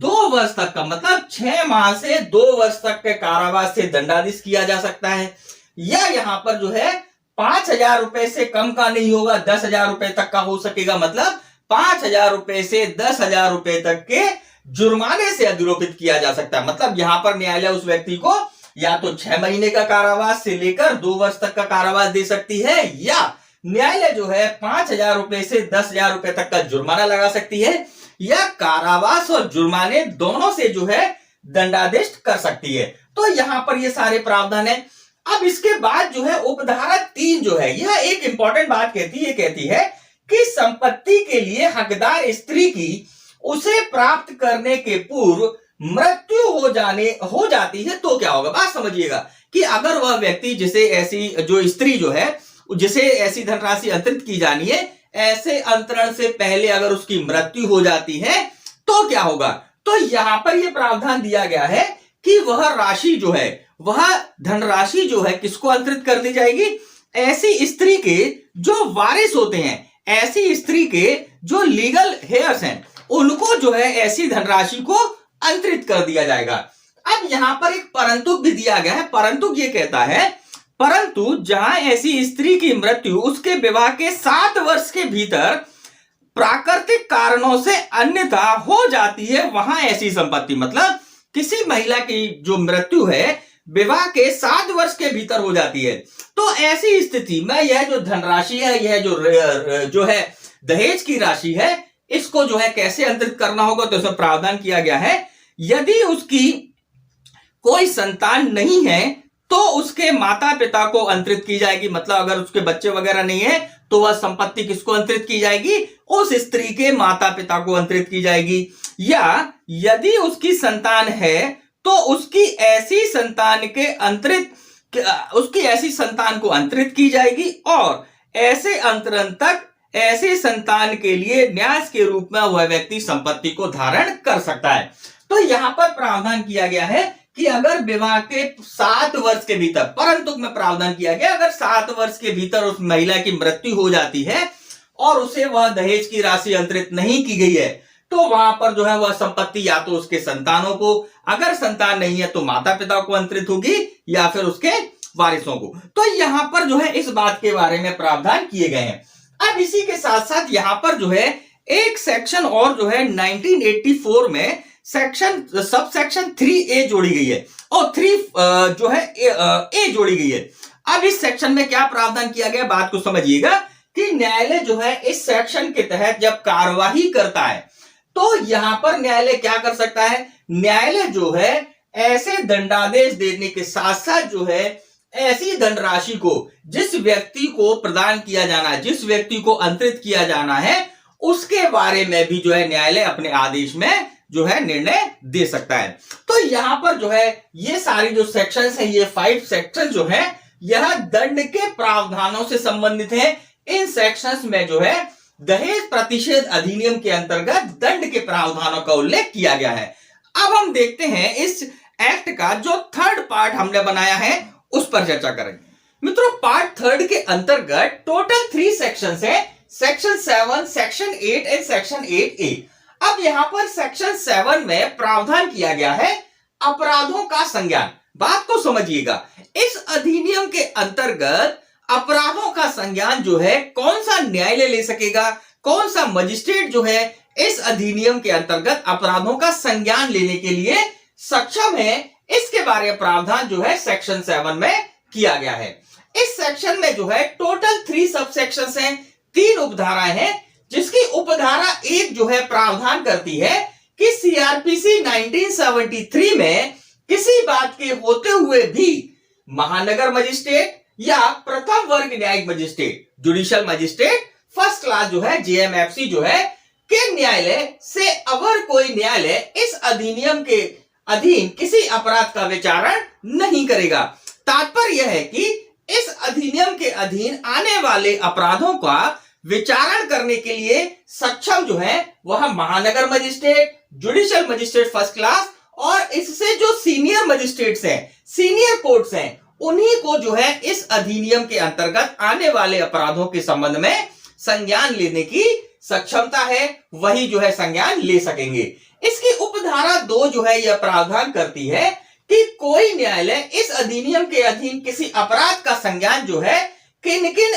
2 वर्ष तक का, मतलब 6 माह से 2 वर्ष तक के कारावास से दंडादेश किया जा सकता है, या यहां पर जो है 5,000 रुपए से कम का नहीं होगा, 10,000 रुपए तक का हो सकेगा। मतलब 5,000 रुपए से 10,000 रुपए तक के जुर्माने से अधिरोपित किया जा सकता है। मतलब यहां पर न्यायालय उस व्यक्ति को या तो 6 महीने का कारावास से लेकर 2 वर्ष तक का कारावास दे सकती है, या न्यायालय जो है 5,000 रुपए से 10,000 रुपए तक का जुर्माना लगा सकती है, या कारावास और जुर्माने दोनों से जो है दंडादेश कर सकती है। तो यहां पर ये सारे प्रावधान है। अब इसके बाद जो है उपधारा 3 जो है, यह एक इंपॉर्टेंट बात कहती है कि संपत्ति के लिए हकदार स्त्री की उसे प्राप्त करने के पूर्व मृत्यु हो जाती है तो क्या होगा। बात समझिएगा कि अगर वह व्यक्ति जिसे ऐसी जो स्त्री जो है जिसे ऐसी धनराशि अंतरित की जानी है, ऐसे अंतरण से पहले अगर उसकी मृत्यु हो जाती है तो क्या होगा। तो यहां पर यह प्रावधान दिया गया है कि वह राशि जो है, वह धनराशि जो है किसको अंतरित कर दी जाएगी, ऐसी स्त्री के जो वारिस होते हैं, ऐसी स्त्री के जो लीगल हेयर्स हैं, उनको जो है ऐसी धनराशि को अंतरित कर दिया जाएगा। अब यहां पर एक परंतु भी दिया गया है। परंतु ये कहता है, परंतु जहां ऐसी स्त्री की मृत्यु उसके विवाह के 7 वर्ष के भीतर प्राकृतिक कारणों से अन्यथा हो जाती है, वहां ऐसी संपत्ति, मतलब किसी महिला की जो मृत्यु है विवाह के 7 वर्ष के भीतर हो जाती है, तो ऐसी स्थिति में यह जो धनराशि है, यह जो है दहेज की राशि है, इसको जो है कैसे अंतरित करना होगा। तो इसमें प्रावधान किया गया है, यदि उसकी कोई संतान नहीं है तो उसके माता पिता को अंतरित की जाएगी। मतलब अगर उसके बच्चे वगैरह नहीं है तो वह संपत्ति किसको अंतरित की जाएगी, उस स्त्री के माता पिता को अंतरित की जाएगी। या यदि उसकी संतान है तो उसकी ऐसी संतान को अंतरित की जाएगी, और ऐसे अंतरण तक ऐसे संतान के लिए न्यास के रूप में वह व्यक्ति संपत्ति को धारण कर सकता है। तो यहां पर प्रावधान किया गया है कि अगर विवाह के 7 वर्ष के भीतर, परंतु में प्रावधान किया गया अगर 7 वर्ष के भीतर उस महिला की मृत्यु हो जाती है और उसे वह दहेज की राशि अंतरित नहीं की गई है, तो वहां पर जो है वह संपत्ति या तो उसके संतानों को, अगर संतान नहीं है तो माता पिता को अंतरित होगी, या फिर उसके वारिसों को। तो यहां पर जो है इस बात के बारे में प्रावधान किए गए हैं। अब इसी के साथ साथ यहां पर जो है एक सेक्शन और जो है 1984 में सब सेक्शन 3A जोड़ी गई है, और 3 जो है ए जोड़ी गई है। अब इस सेक्शन में क्या प्रावधान किया गया, बात को समझिएगा कि न्यायालय जो है इस सेक्शन के तहत जब कार्यवाही करता है तो यहां पर न्यायालय क्या कर सकता है, न्यायालय जो है ऐसे दंडादेश देने के साथ साथ जो है ऐसी धनराशि को जिस व्यक्ति को प्रदान किया जाना है, जिस व्यक्ति को अंतरित किया जाना है, उसके बारे में भी जो है न्यायालय अपने आदेश में जो है निर्णय दे सकता है। तो यहां पर जो है ये सारी जो सेक्शंस हैं, ये 5 सेक्शन जो है यह दंड के प्रावधानों से संबंधित है। इन सेक्शंस में जो है दहेज प्रतिषेध अधिनियम के अंतर्गत दंड के प्रावधानों का उल्लेख किया गया है। अब हम देखते हैं इस एक्ट का जो 3rd पार्ट हमने बनाया है उस पर चर्चा करेंगे। मित्रों, पार्ट 3 के अंतर्गत टोटल 3 सेक्शंस है, section 7, section 8 and section 8A। अब यहां पर सेक्शन 7 में प्रावधान किया गया है अपराधों का संज्ञान। बात को समझिएगा, इस अधिनियम के अंतर्गत अपराधों का संज्ञान जो है कौन सा न्यायालय ले सकेगा, कौन सा मजिस्ट्रेट जो है इस अधिनियम के अंतर्गत अपराधों का संज्ञान लेने के लिए सक्षम है, इसके बारे में प्रावधान जो है सेक्शन 7 में किया गया है। इस सेक्शन में जो है टोटल 3 सब सेक्शंस हैं, 3 उपधाराएं हैं, जिसकी उपधारा 1 जो है प्रावधान करती है कि सीआरपीसी 1973 में किसी बात के होते हुए भी महानगर मजिस्ट्रेट या प्रथम वर्ग न्यायिक magistrate, judicial magistrate first class जो है जेएमएफसी जो है के न्यायालय से अगर कोई न्यायालय इस अधिनियम के अधीन किसी अपराध का विचारण नहीं करेगा। तात्पर्य यह है कि इस अधिनियम के अधीन आने वाले अपराधों का विचारण करने के लिए सक्षम जो है वह महानगर magistrate, judicial magistrate first class और इससे जो सीनियर मजिस्ट्रेट्स हैं, सीनियर कोर्ट्स हैं, उन्हीं को जो है इस अधिनियम के अंतर्गत आने वाले अपराधों के संबंध में संज्ञान लेने की सक्षमता है, वही जो है संज्ञान ले सकेंगे। इसकी उपधारा 2 जो है यह प्रावधान करती है कि कोई न्यायालय इस अधिनियम के अधीन किसी अपराध का संज्ञान जो है किन किन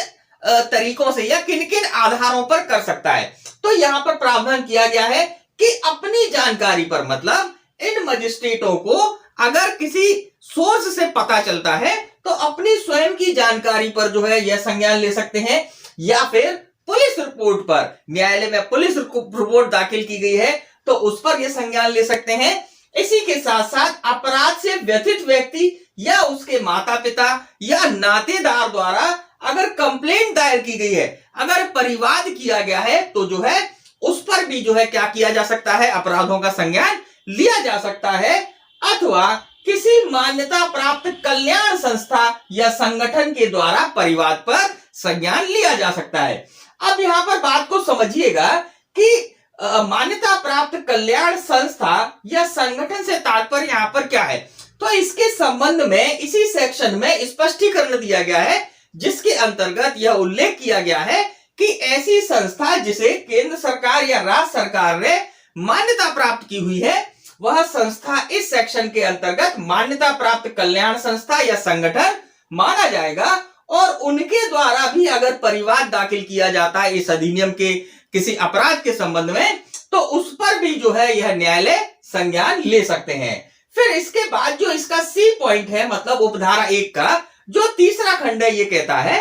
तरीकों से या किन किन आधारों पर कर सकता है। तो यहां पर प्रावधान किया गया है कि अपनी जानकारी पर, मतलब इन मजिस्ट्रेटों को अगर किसी सोर्स से पता चलता है तो अपनी स्वयं की जानकारी पर जो है यह संज्ञान ले सकते हैं, या फिर पुलिस रिपोर्ट पर, न्यायालय में पुलिस रिपोर्ट दाखिल की गई है तो उस पर यह संज्ञान ले सकते हैं। इसी के साथ साथ अपराध से व्यथित व्यक्ति या उसके माता पिता या नातेदार द्वारा अगर कंप्लेंट दायर की गई है, अगर परिवाद किया गया है तो जो है उस पर भी जो है क्या किया जा सकता है, अपराधों का संज्ञान लिया जा सकता है। अथवा किसी मान्यता प्राप्त कल्याण संस्था या संगठन के द्वारा परिवाद पर संज्ञान लिया जा सकता है। अब यहां पर बात को समझिएगा कि मान्यता प्राप्त कल्याण संस्था या संगठन से तात्पर्य यहां पर क्या है, तो इसके संबंध में इसी सेक्शन में स्पष्टीकरण दिया गया है, जिसके अंतर्गत यह उल्लेख किया गया है कि ऐसी संस्था जिसे केंद्र सरकार या राज्य सरकार ने मान्यता प्राप्त की हुई है, वह संस्था इस सेक्शन के अंतर्गत मान्यता प्राप्त कल्याण संस्था या संगठन माना जाएगा। और उनके द्वारा भी अगर परिवाद दाखिल किया जाता है इस अधिनियम के किसी अपराध के संबंध में, तो उस पर भी जो है यह न्यायालय संज्ञान ले सकते हैं। फिर इसके बाद जो इसका सी पॉइंट है, मतलब उपधारा 1 का जो तीसरा खंड है, ये कहता है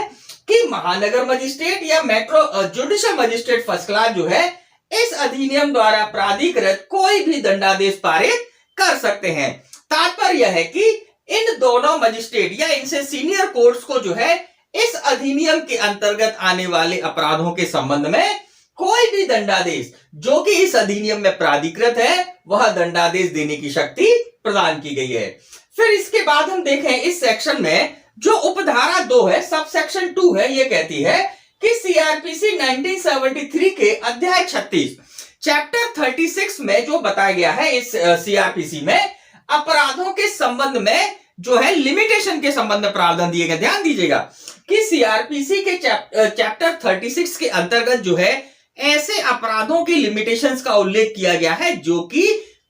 कि महानगर मजिस्ट्रेट या metro judicial magistrate first class जो है इस अधिनियम द्वारा प्राधिकृत कोई भी दंडादेश पारित कर सकते हैं। तात्पर्य यह है कि इन दोनों मजिस्ट्रेट या इनसे सीनियर कोर्ट्स को जो है इस अधिनियम के अंतर्गत आने वाले अपराधों के संबंध में कोई भी दंडादेश जो कि इस अधिनियम में प्राधिकृत है, वह दंडादेश देने की शक्ति प्रदान की गई है। फिर इसके बाद हम देखें इस सेक्शन में जो उपधारा 2 है, सब सेक्शन 2 है, ये कहती है कि सीआरपीसी 1973 के अध्याय 36 चैप्टर 36 में जो बताया गया है, इस सीआरपीसी में अपराधों के संबंध में जो है लिमिटेशन के संबंध में प्रावधान दिए गए। ध्यान दीजिएगा कि सीआरपीसी के चैप्टर 36 के अंतर्गत जो है ऐसे अपराधों की लिमिटेशंस का उल्लेख किया गया है जो कि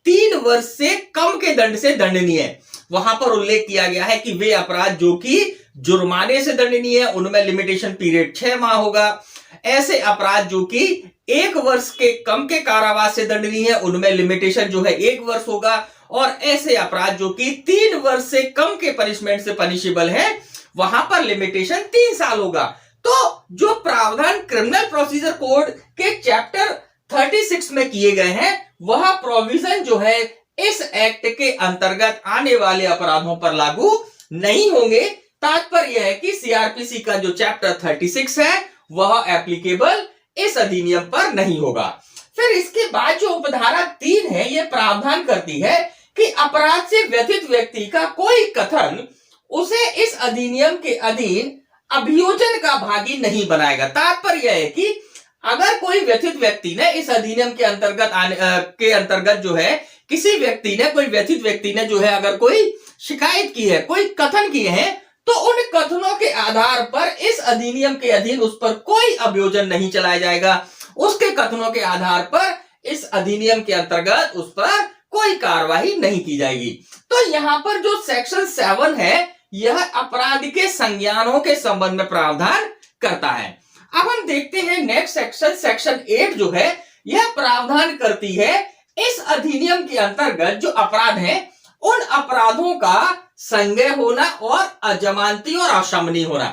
3 वर्ष से कम के दंड से दंडनीय है। वहां पर उल्लेख किया गया है कि वे अपराध जो कि जुर्माने से दंडनीय है उनमें लिमिटेशन पीरियड 6 माह होगा। ऐसे अपराध जो कि 1 वर्ष के कम के कारावास से दंडनीय है उनमें लिमिटेशन जो है 1 वर्ष होगा। और ऐसे अपराध जो कि 3 वर्ष से कम के पनिशमेंट से पनिशेबल है वहां पर लिमिटेशन 3 साल होगा। तो जो प्रावधान क्रिमिनल प्रोसीजर कोड के चैप्टर 36 में किए गए हैं वह प्रोविजन जो है इस एक्ट के अंतर्गत आने वाले अपराधों पर लागू नहीं होंगे। तात्पर्य यह है कि सीआरपीसी का जो चैप्टर 36 है वह एप्लीकेबल इस अधिनियम पर नहीं होगा। फिर इसके बाद जो उपधारा 3 है यह प्रावधान करती है कि अपराध से व्यथित व्यक्ति का कोई कथन उसे इस अधिनियम के अधीन अभियोजन का भागी नहीं बनाएगा। तात्पर्य यह है कि अगर कोई व्यथित व्यक्ति ने इस अधिनियम के अंतर्गत जो है किसी व्यक्ति ने, कोई व्यथित व्यक्ति ने जो है अगर कोई शिकायत की है, कोई कथन किए हैं, तो उन कथनों के आधार पर इस अधिनियम के अधीन उस पर कोई अभियोजन नहीं चलाया जाएगा। उसके कथनों के आधार पर इस अधिनियम के अंतर्गत उस पर कोई कार्रवाई नहीं की जाएगी। तो यहां पर जो सेक्शन 7 है यह अपराध के संज्ञानों के संबंध में प्रावधान करता है। अब हम देखते हैं नेक्स्ट सेक्शन, सेक्शन 8 जो है यह प्रावधान करती है इस अधिनियम के अंतर्गत जो अपराध हैं उन अपराधों का संज्ञेय होना और अजमानती और अशमनी होना।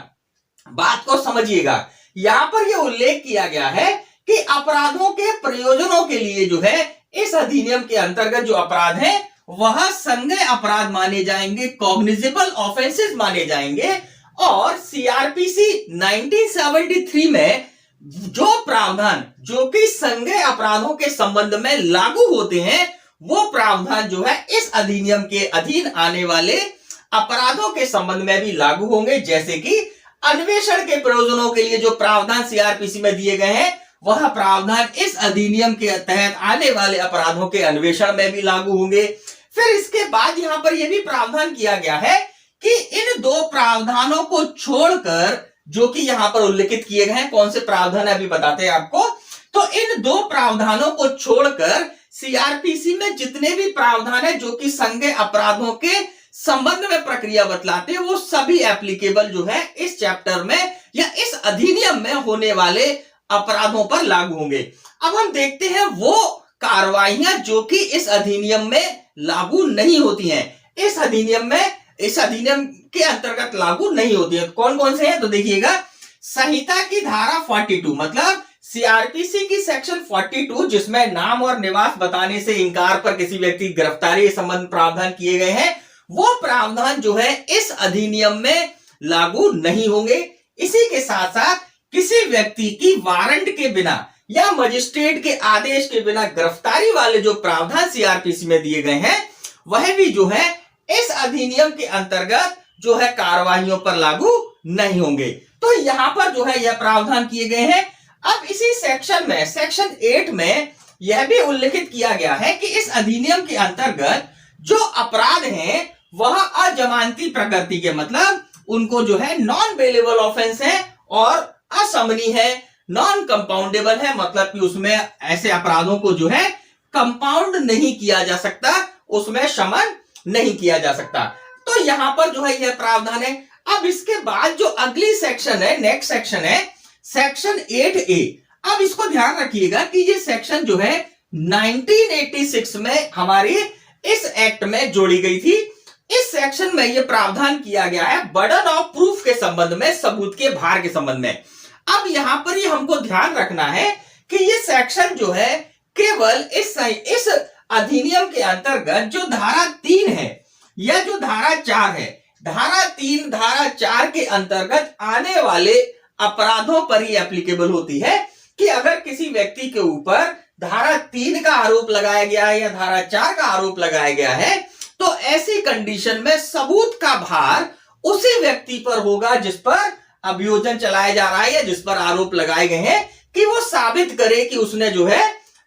बात को समझिएगा, यहां पर यह उल्लेख किया गया है कि अपराधों के प्रयोजनों के लिए जो है इस अधिनियम के अंतर्गत जो अपराध हैं वह संज्ञेय अपराध माने जाएंगे, कॉग्निजेबल ऑफेंसेस माने जाएंगे। और सीआरपीसी 1973 में जो प्रावधान जो कि संज्ञेय अपराधों के संबंध में लागू होते हैं वो प्रावधान जो है इस अधिनियम के अधीन आने वाले अपराधों के संबंध में भी लागू होंगे, जैसे कि अन्वेषण के प्रयोजनों के लिए जो प्रावधान सीआरपीसी में दिए गए हैं वह प्रावधान इस अधिनियम के तहत आने वाले अपराधों के अन्वेषण में भी लागू होंगे। फिर इसके बाद यहां पर यह भी प्रावधान किया गया है कि इन दो प्रावधानों को छोड़कर, जो कि यहां पर उल्लेखित किए गए हैं, कौन से प्रावधान है अभी बताते हैं आपको। तो इन दो प्रावधानों को छोड़कर सीआरपीसी में जितने भी प्रावधान है जो कि संज्ञेय अपराधों के संबंध में प्रक्रिया बतलाते हैं, वो सभी एप्लीकेबल जो है इस चैप्टर में या इस अधिनियम में होने वाले अपराधों पर लागू होंगे। अब हम देखते हैं वो कार्रवाइयां जो कि इस अधिनियम में लागू नहीं होती हैं, इस अधिनियम के अंतर्गत लागू नहीं होती है। कौन कौन से हैं तो देखिएगा, संहिता की धारा 42 मतलब सीआरपीसी की सेक्शन 42 जिसमें नाम और निवास बताने से इंकार पर किसी व्यक्ति की गिरफ्तारी संबंध प्रावधान किए गए हैं, वो प्रावधान जो है इस अधिनियम में लागू नहीं होंगे। इसी के साथ साथ किसी व्यक्ति की वारंट के बिना या मजिस्ट्रेट के आदेश के बिना गिरफ्तारी वाले जो प्रावधान सीआरपीसी में दिए गए हैं वह भी जो है इस अधिनियम के अंतर्गत जो है कार्रवाइयों पर लागू नहीं होंगे। तो यहां पर जो है यह प्रावधान किए गए हैं। अब इसी सेक्शन में, सेक्शन 8 में यह भी उल्लेखित किया गया है कि इस अधिनियम के अंतर्गत जो अपराध हैं वह अजमानती प्रकृति के, मतलब उनको जो है नॉन बेलेबल ऑफेंस है और असमनी है, नॉन कंपाउंडेबल है, मतलब कि उसमें ऐसे अपराधों को जो है कंपाउंड नहीं किया जा सकता, उसमें शमन नहीं किया जा सकता। तो यहां पर जो है यह प्रावधान है। अब इसके बाद जो अगली सेक्शन है, नेक्स्ट सेक्शन है सेक्शन 8A। अब इसको ध्यान रखिएगा कि ये सेक्शन जो है 1986 में हमारी इस एक्ट में जोड़ी गई थी। इस सेक्शन में यह प्रावधान किया गया है बर्डन ऑफ प्रूफ के संबंध में, सबूत के भार के संबंध में। अब यहां पर ये हमको ध्यान रखना है कि ये सेक्शन जो है केवल इस अधिनियम के अंतर्गत जो धारा 3 है या जो धारा 4 है, धारा 3 धारा 4 के अंतर्गत आने वाले अपराधों पर ही एप्लीकेबल होती है कि अगर किसी व्यक्ति के ऊपर धारा 3 का आरोप लगाया गया है या धारा 4 का आरोप लगाया गया है तो ऐसी कंडीशन में सबूत का भार उसी व्यक्ति पर होगा जिस पर अभियोजन चलाया जा रहा है या जिस पर आरोप लगाए गए हैं, कि वो साबित करे कि उसने जो है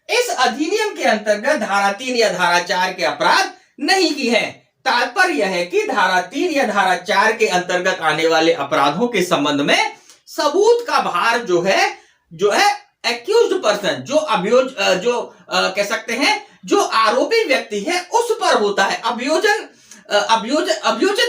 इस अधिनियम के अंतर्गत धारा 3 या धारा 4 के अपराध नहीं की है। तात्पर्य है कि धारा 3 या धारा 4 के अंतर्गत आने वाले अपराधों के संबंध में सबूत का भार जो है एक्यूज्ड पर्सन, जो कह सकते हैं जो आरोपी व्यक्ति है उस पर होता है, अभियोजित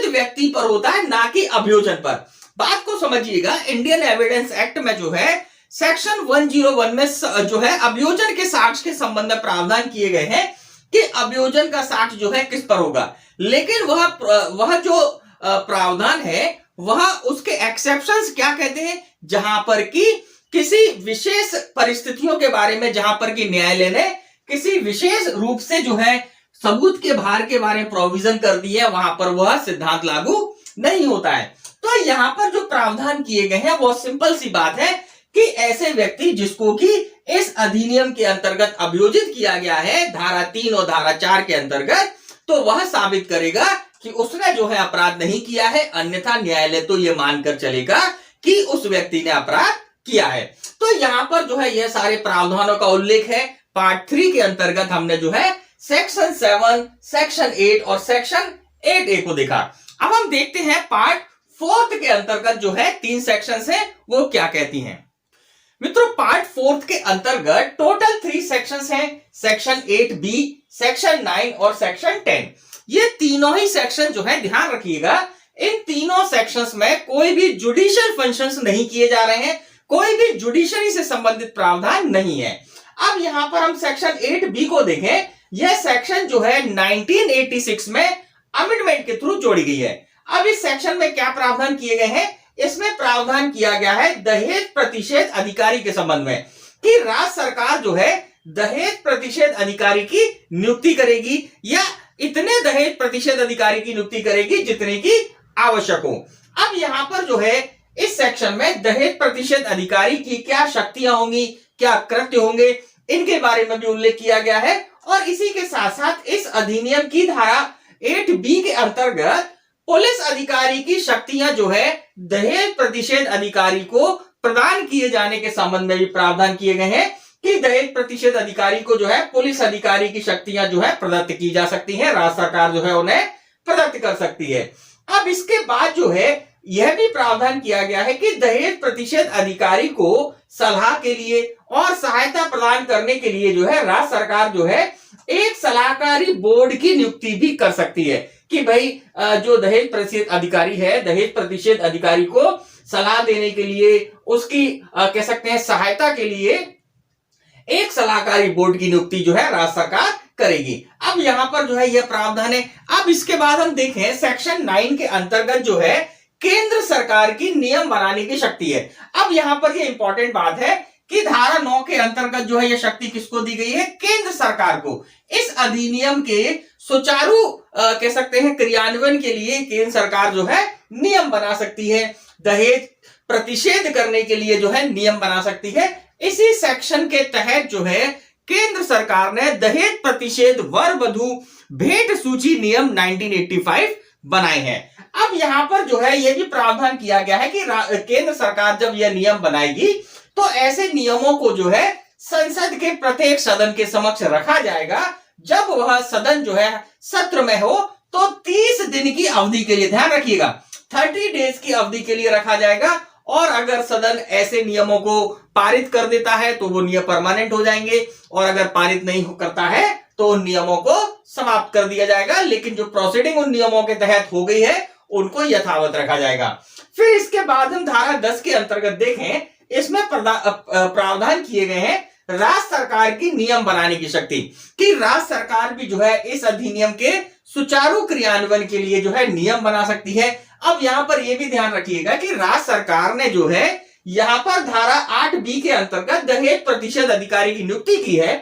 व्यक्ति पर होता है, ना कि अभियोजन पर। बात को समझिएगा, इंडियन एविडेंस एक्ट में जो है सेक्शन 101 में जो है अभियोजन के साक्ष्य के संबंध में प्रावधान किए गए हैं कि अभियोजन का साक्ष्य जो है किस पर होगा, लेकिन वह जो प्रावधान है वह उसके एक्सेप्शंस क्या कहते हैं, जहां पर कि किसी विशेष परिस्थितियों के बारे में, जहां पर कि न्यायालय ने किसी विशेष रूप से जो है सबूत के भार के बारे में प्रोविजन कर दी है, वहां पर वह सिद्धांत लागू नहीं होता है। तो यहां पर जो प्रावधान किए गए हैं वो सिंपल सी बात है कि ऐसे व्यक्ति जिसको कि इस अधिनियम के अंतर्गत अभियोजित किया गया है धारा 3 और धारा 4 के अंतर्गत, तो वह साबित करेगा कि उसने जो है अपराध नहीं किया है, अन्यथा न्यायालय तो यह मानकर चलेगा कि उस व्यक्ति ने अपराध किया है। तो यहां पर जो है यह सारे प्रावधानों का उल्लेख है। पार्ट 3 के अंतर्गत हमने जो है सेक्शन 7, सेक्शन 8 और सेक्शन 8A को देखा। अब हम देखते हैं पार्ट 4 के अंतर्गत जो है 3 सेक्शंस हैं वो क्या कहती हैं। मित्रों, पार्ट 4 के अंतर्गत टोटल 3 सेक्शंस हैं, सेक्शन 8B, सेक्शन 9 और सेक्शन 10। ये तीनों ही सेक्शन जो है ध्यान रखिएगा, इन तीनों सेक्शंस में कोई भी जुडिशियल फंक्शंस नहीं किए जा रहे हैं, कोई भी जुडिशरी से संबंधित प्रावधान नहीं है। अब यहां पर हम सेक्शन 8B को देखें, यह सेक्शन जो है 1986 में अमेंडमेंट के थ्रू जोड़ी गई है। अब इस सेक्शन में क्या प्रावधान किए गए हैं, इसमें प्रावधान किया गया है दहेज प्रतिषेध अधिकारी के संबंध में कि राज्य सरकार जो है दहेज प्रतिषेध अधिकारी की नियुक्ति करेगी या इतने दहेज प्रतिषेध अधिकारी की नियुक्ति करेगी जितने की आवश्यक हो। अब यहां पर जो है इस सेक्शन में दहेज प्रतिषेध अधिकारी की क्या शक्तियां होंगी, क्या कृत्य होंगे, इनके बारे में भी उल्लेख किया गया है। और इसी के साथ साथ इस अधिनियम की धारा 8B के अंतर्गत पुलिस अधिकारी की शक्तियां जो है दहेज प्रतिषेध अधिकारी को प्रदान किए जाने के संबंध में भी प्रावधान किए गए हैं कि दहेज प्रतिषेध अधिकारी को जो है पुलिस अधिकारी की शक्तियां जो है प्रदत्त की जा सकती हैं, राज्य सरकार जो है उन्हें प्रदत्त कर सकती है। अब इसके बाद जो है यह भी प्रावधान किया गया है कि दहेज प्रतिषेध अधिकारी को सलाह के लिए और सहायता प्रदान करने के लिए जो है राज्य सरकार जो है एक सलाहकारी बोर्ड की नियुक्ति भी कर सकती है कि भाई जो दहेज प्रतिषेध अधिकारी है, दहेज प्रतिषेध अधिकारी को सलाह देने के लिए, उसकी कह सकते हैं सहायता के लिए एक सलाहकारी बोर्ड की नियुक्ति जो है राज्य सरकार करेगी। अब यहां पर जो है यह प्रावधान है। अब इसके बाद हम देखें सेक्शन 9 के अंतर्गत जो है केंद्र सरकार की नियम बनाने की शक्ति है। अब यहां पर यह इंपॉर्टेंट बात है कि धारा 9 के अंतर्गत जो है यह शक्ति किसको दी गई है? केंद्र सरकार को। इस अधिनियम के सुचारू कह सकते हैं क्रियान्वयन के लिए केंद्र सरकार जो है नियम बना सकती है, दहेज प्रतिषेध करने के लिए जो है नियम बना सकती है। इसी सेक्शन के तहत जो है केंद्र सरकार ने दहेज प्रतिषेध वर वधू भेंट सूची नियम 1985 बनाए हैं। अब यहां पर जो है यह भी प्रावधान किया गया है कि केंद्र सरकार जब यह नियम बनाएगी तो ऐसे नियमों को जो है संसद के प्रत्येक सदन के समक्ष रखा जाएगा। जब वह सदन जो है सत्र में हो तो 30 दिन की अवधि के लिए, ध्यान रखिएगा 30 डेज की अवधि के लिए रखा जाएगा। और अगर सदन ऐसे नियमों को पारित कर देता है तो वो नियम परमानेंट हो जाएंगे, और अगर पारित नहीं करता है तो उन नियमों को समाप्त कर दिया जाएगा। लेकिन जो प्रोसीडिंग उन नियमों के तहत हो गई है उनको यथावत रखा जाएगा। फिर इसके बाद हम धारा 10 के अंतर्गत देखें, इसमें प्रावधान किए गए हैं राज्य सरकार की नियम बनाने की शक्ति, कि राज्य सरकार भी जो है इस अधिनियम के सुचारू क्रियान्वयन के लिए जो है नियम बना सकती है। अब यहां पर यह भी ध्यान रखिएगा कि राज्य सरकार ने जो है यहां पर धारा 8B के अंतर्गत दहेज प्रतिषेध अधिकारी की नियुक्ति की है।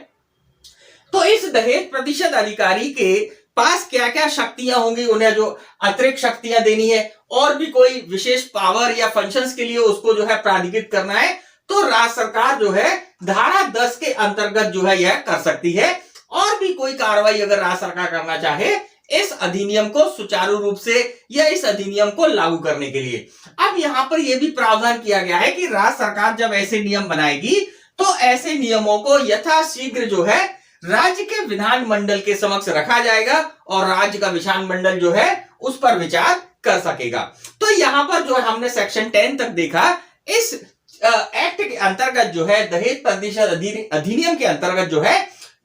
तो इस दहेज प्रतिषेध अधिकारी के पास क्या क्या शक्तियां होंगी, उन्हें जो अतिरिक्त शक्तियां देनी है और भी कोई विशेष पावर या फंक्शंस के लिए उसको जो है प्राधिकृत करना है, तो राज्य सरकार जो है धारा 10 के अंतर्गत जो है यह कर सकती है। और भी कोई कार्रवाई अगर राज्य सरकार करना चाहे इस अधिनियम को सुचारू रूप से या इस अधिनियम को लागू करने के लिए। अब यहां पर यह भी प्रावधान किया गया है कि राज्य सरकार जब ऐसे नियम बनाएगी तो ऐसे नियमों को यथाशीघ्र जो है राज्य के विधानमंडल के समक्ष रखा जाएगा और राज्य का विधानमंडल जो है उस पर विचार कर सकेगा। तो यहां पर जो है हमने सेक्शन 10 तक देखा। इस एक्ट के अंतर्गत जो है दहेज प्रतिषेध अधिनियम के अंतर्गत जो है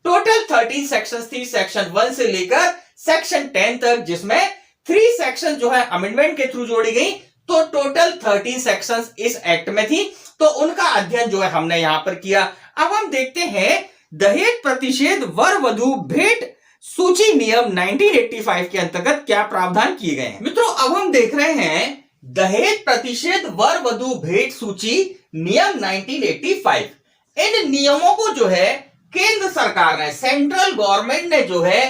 टोटल 13 सेक्शंस थी, सेक्शन 1 से लेकर सेक्शन 10 तक, जिसमें 3 सेक्शन जो है अमेंडमेंट के थ्रू जोड़ी गई। तो टोटल 13 सेक्शंस इस एक्ट में थी, तो उनका अध्ययन जो है हमने यहां पर किया। अब हम देखते हैं दहेज प्रतिषेध वर वधू भेंट सूची नियम 1985 के अंतर्गत क्या प्रावधान किए गए हैं। मित्रों, अब हम देख रहे हैं दहेज प्रतिषेध वर वधू भेंट सूची नियम 1985। इन नियमों को जो है केंद्र सरकार ने, सेंट्रल गवर्नमेंट ने जो है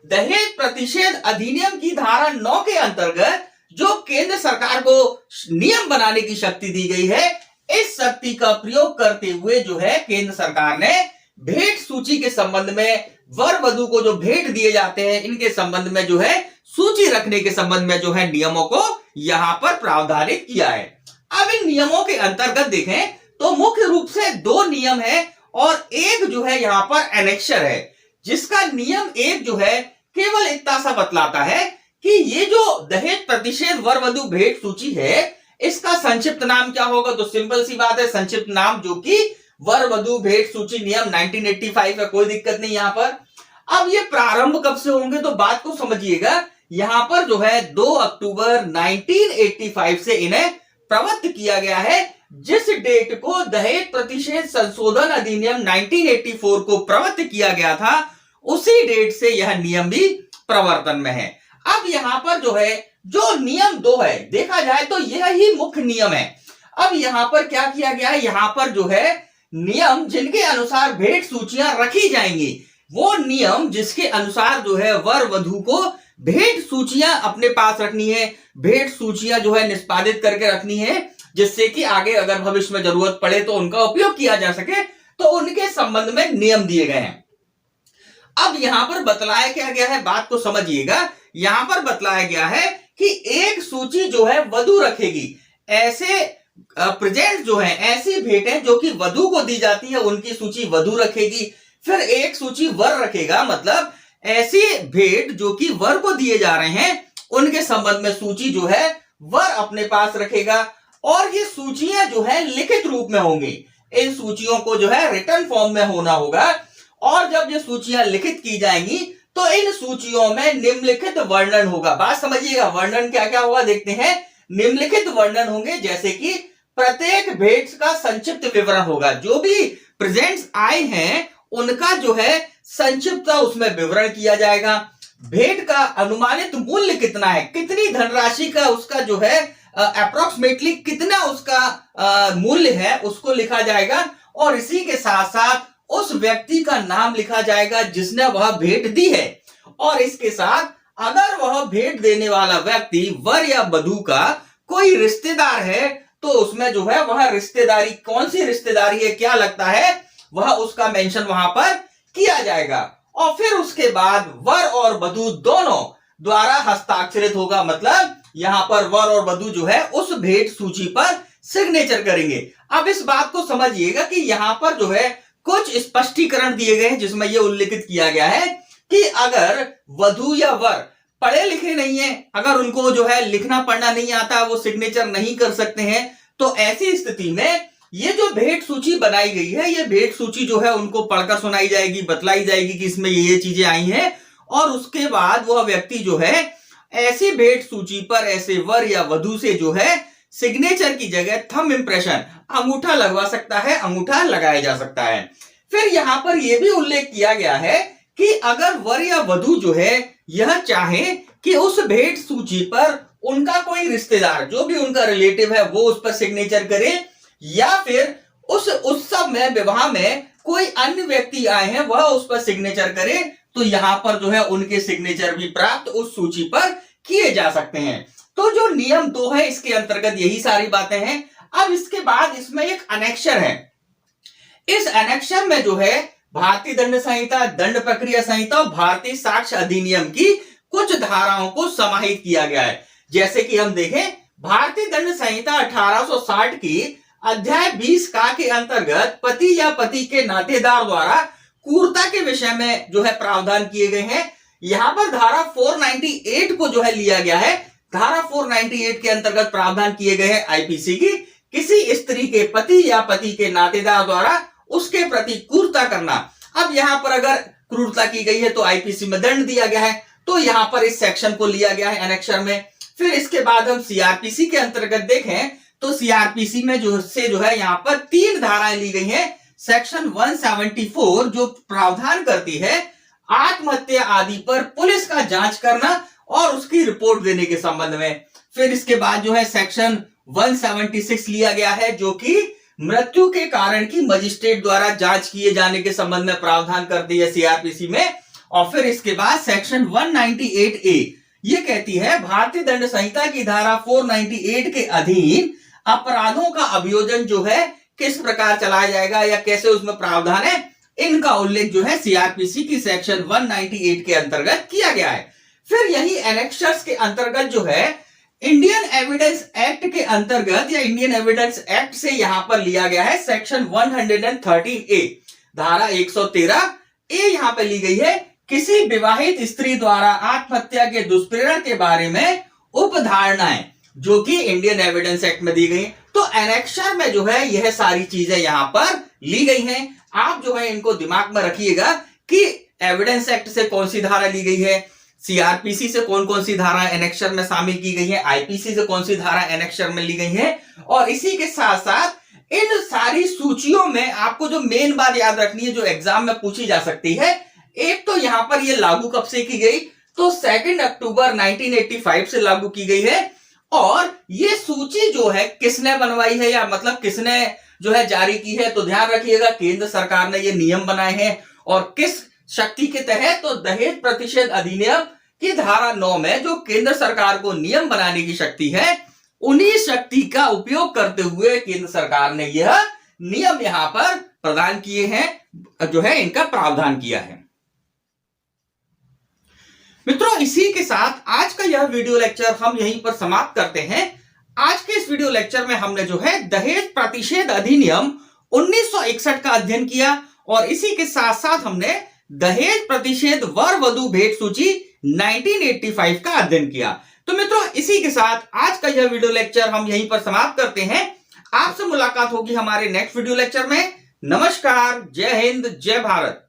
दहेज प्रतिषेध अधिनियम की धारा 9 के अंतर्गत जो केंद्र सरकार को नियम बनाने की शक्ति दी गई है, इस शक्ति का प्रयोग करते हुए जो है केंद्र सरकार ने भेंट सूची के संबंध में, वर वधू को जो भेंट दिए जाते हैं इनके संबंध में जो है सूची रखने के संबंध में जो है नियमों को यहां पर प्रावधानित किया है। अब इन नियमों के अंतर्गत देखें तो मुख्य रूप से 2 नियम है और एक जो है यहां पर एनेक्सर है, जिसका नियम 1 जो है केवल इतना सा बतलाता है कि ये जो दहेज प्रतिषेध वर वधू भेंट सूची है इसका संक्षिप्त नाम क्या होगा। तो सिंपल सी बात है, संक्षिप्त नाम जो कि वर वधू भेंट सूची नियम 1985 है, कोई दिक्कत नहीं यहां पर। अब ये प्रारंभ कब से होंगे तो बात को समझिएगा। यहां पर जो है 2 अक्टूबर 1985 से इन्हें प्रवृत्त किया गया है। जिस डेट को दहेज प्रतिषेध संशोधन अधिनियम 1984 को प्रवृत्त किया गया था उसी डेट से यह नियम भी प्रवर्तन में है। अब यहां पर जो है जो नियम 2 है, देखा जाए तो यह ही मुख्य नियम है। अब यहां पर क्या किया गया है, यहां पर जो है नियम जिनके अनुसार भेंट सूचियां रखी जाएंगी, वो नियम जिसके अनुसार जो है वर वधू को भेंट सूचियां अपने पास रखनी है, भेंट सूचियां जो है निष्पादित करके रखनी है, जिससे कि आगे अगर भविष्य में जरूरत पड़े तो उनका उपयोग किया जा सके, तो उनके संबंध में नियम दिए गए हैं। अब यहां पर बतलाया क्या गया है, बात को समझिएगा। यहां पर बतलाया गया है कि एक सूची जो है वधु रखेगी। ऐसे प्रेजेंट जो है, ऐसी भेंटें जो कि वधु को दी जाती है उनकी सूची वधु रखेगी। फिर एक सूची वर रखेगा, मतलब ऐसी भेंट जो कि वर को दिए जा रहे हैं उनके संबंध में सूची जो है वर अपने पास रखेगा। और ये सूचियां जो है लिखित रूप में होंगी, इन सूचियों को जो है रिटन फॉर्म में होना होगा। और जब ये सूचियां लिखित की जाएंगी तो इन सूचियों में निम्नलिखित वर्णन होगा। बात समझिएगा, वर्णन क्या क्या होगा देखते हैं। निम्नलिखित वर्णन होंगे, जैसे कि प्रत्येक भेंट का संक्षिप्त विवरण होगा। जो भी प्रेजेंट्स आए हैं उनका जो है संक्षिप्त उसमें विवरण किया जाएगा। भेंट का अनुमानित मूल्य कितना है, कितनी धनराशि का उसका जो है अप्रोक्सीमेटली कितना उसका मूल्य है उसको लिखा जाएगा। और इसी के साथ साथ उस व्यक्ति का नाम लिखा जाएगा जिसने वह भेंट दी है। और इसके साथ अगर वह भेंट देने वाला व्यक्ति वर या वधु का कोई रिश्तेदार है तो उसमें जो है वह रिश्तेदारी, कौन सी रिश्तेदारी है, क्या लगता है, वह उसका मेंशन वहां पर किया जाएगा। और फिर उसके बाद वर और वधु दोनों द्वारा हस्ताक्षरित होगा, मतलब यहां पर वर और वधु जो है उस भेंट सूची पर सिग्नेचर करेंगे। अब इस बात को समझिएगा कि यहां पर जो है कुछ स्पष्टीकरण दिए गए हैं जिसमें यह उल्लेखित किया गया है कि अगर वधु या वर पढ़े लिखे नहीं है, अगर उनको जो है लिखना पढ़ना नहीं आता, वो सिग्नेचर नहीं कर सकते हैं, तो ऐसी स्थिति में ये जो भेंट सूची बनाई गई है, ये भेंट सूची जो है उनको पढ़कर सुनाई जाएगी, बतलाई जाएगी कि इसमें ये चीजें आई हैं। और उसके बाद वह व्यक्ति जो है ऐसी भेंट सूची पर ऐसे वर या वधु से जो है सिग्नेचर की जगह थंब इंप्रेशन, अंगूठा लगवा सकता है, अंगूठा लगाया जा सकता है। फिर यहां पर यह भी उल्लेख किया गया है कि अगर वर या वधु जो है यह चाहे कि उस भेंट सूची पर उनका कोई रिश्तेदार, जो भी उनका रिलेटिव है, वो उस पर सिग्नेचर करे, या फिर उस उत्सव में, विवाह में कोई अन्य व्यक्ति आए हैं वह उस पर सिग्नेचर करे, तो यहां पर जो है उनके सिग्नेचर भी प्राप्त उस सूची पर किए जा सकते हैं। तो जो नियम 2 है इसके अंतर्गत यही सारी बातें हैं। अब इसके बाद इसमें एक अनेक्शर है। इस अनेक्शर में जो है भारतीय दंड संहिता, दंड प्रक्रिया संहिता और भारतीय साक्ष्य अधिनियम की कुछ धाराओं को समाहित किया गया है। जैसे कि हम देखें, भारतीय दंड संहिता 1860 की अध्याय 20 का के अंतर्गत पति या पति के नातेदार द्वारा क्रूरता के विषय में जो है प्रावधान किए गए हैं। यहां पर धारा 498 को जो है लिया गया है। धारा 498 के अंतर्गत प्रावधान किए गए हैं आईपीसी की, किसी स्त्री के पति या पति के नातेदार द्वारा उसके प्रति क्रूरता करना। अब यहां पर अगर क्रूरता की गई है तो आईपीसी में दंड दिया गया है, तो यहां पर इस सेक्शन को लिया गया है एनेक्शर में। फिर इसके बाद हम सीआरपीसी के अंतर्गत देखें तो सीआरपीसी में जो है यहां पर 3 धाराएं ली गई हैं। सेक्शन 174 जो प्रावधान करती है आत्महत्या आदि पर पुलिस का जांच करना और उसकी रिपोर्ट देने के संबंध में। फिर इसके बाद जो है सेक्शन 176 लिया गया है जो कि मृत्यु के कारण की मजिस्ट्रेट द्वारा जांच किए जाने के संबंध में प्रावधान करती है सीआरपीसी में। और फिर इसके बाद सेक्शन 198A ये कहती है भारतीय दंड संहिता की धारा 498 के अधीन अपराधों का अभियोजन जो है किस प्रकार चलाया जाएगा या कैसे उसमें प्रावधान है, इनका उल्लेख जो है सीआरपीसी की सेक्शन 198 के अंतर्गत किया गया है। फिर यही एनेक्शर्स के अंतर्गत जो है इंडियन एविडेंस एक्ट के अंतर्गत या इंडियन एविडेंस एक्ट से यहां पर लिया गया है सेक्शन 130A, धारा 113A यहां पर ली गई है। किसी विवाहित स्त्री द्वारा आत्महत्या के दुष्प्रेरण के बारे में उपधारणाएं जो कि इंडियन एविडेंस एक्ट में दी गई। तो एनेक्शर में जो है यह सारी चीजें यहां पर ली गई हैं। आप जो है इनको दिमाग में रखिएगा कि एविडेंस एक्ट से कौन सी धारा ली गई है, सीआरपीसी से कौन कौन सी धारा एनेक्शर में शामिल की गई है, आईपीसी से कौन सी धारा एनेक्शर में ली गई है। और इसी के साथ साथ इन सारी सूचियों में आपको जो मेन बात याद रखनी है जो एग्जाम में पूछी जा सकती है, एक तो यहां पर ये लागू कब से की गई, तो 2 अक्टूबर 1985 से लागू की गई है। और ये सूची जो है किसने बनवाई है, या मतलब किसने जो है जारी की है, तो ध्यान रखिएगा केंद्र सरकार ने ये नियम बनाए हैं। और किस शक्ति के तहत, तो दहेज प्रतिषेध अधिनियम की धारा 9 में जो केंद्र सरकार को नियम बनाने की शक्ति है, उन्हीं शक्ति का उपयोग करते हुए केंद्र सरकार ने यह नियम यहां पर प्रदान किए हैं, जो है इनका प्रावधान किया है। मित्रों, इसी के साथ आज का यह वीडियो लेक्चर हम यहीं पर समाप्त करते हैं। आज के इस वीडियो लेक्चर में हमने जो है दहेज प्रतिषेध अधिनियम 1961 का अध्ययन किया और इसी के साथ साथ हमने दहेज प्रतिषेध वर वधु भेंट सूची 1985 का अध्ययन किया। तो मित्रों, इसी के साथ आज का यह वीडियो लेक्चर हम यहीं पर समाप्त करते हैं। आपसे मुलाकात होगी हमारे नेक्स्ट वीडियो लेक्चर में। नमस्कार, जय हिंद, जय भारत।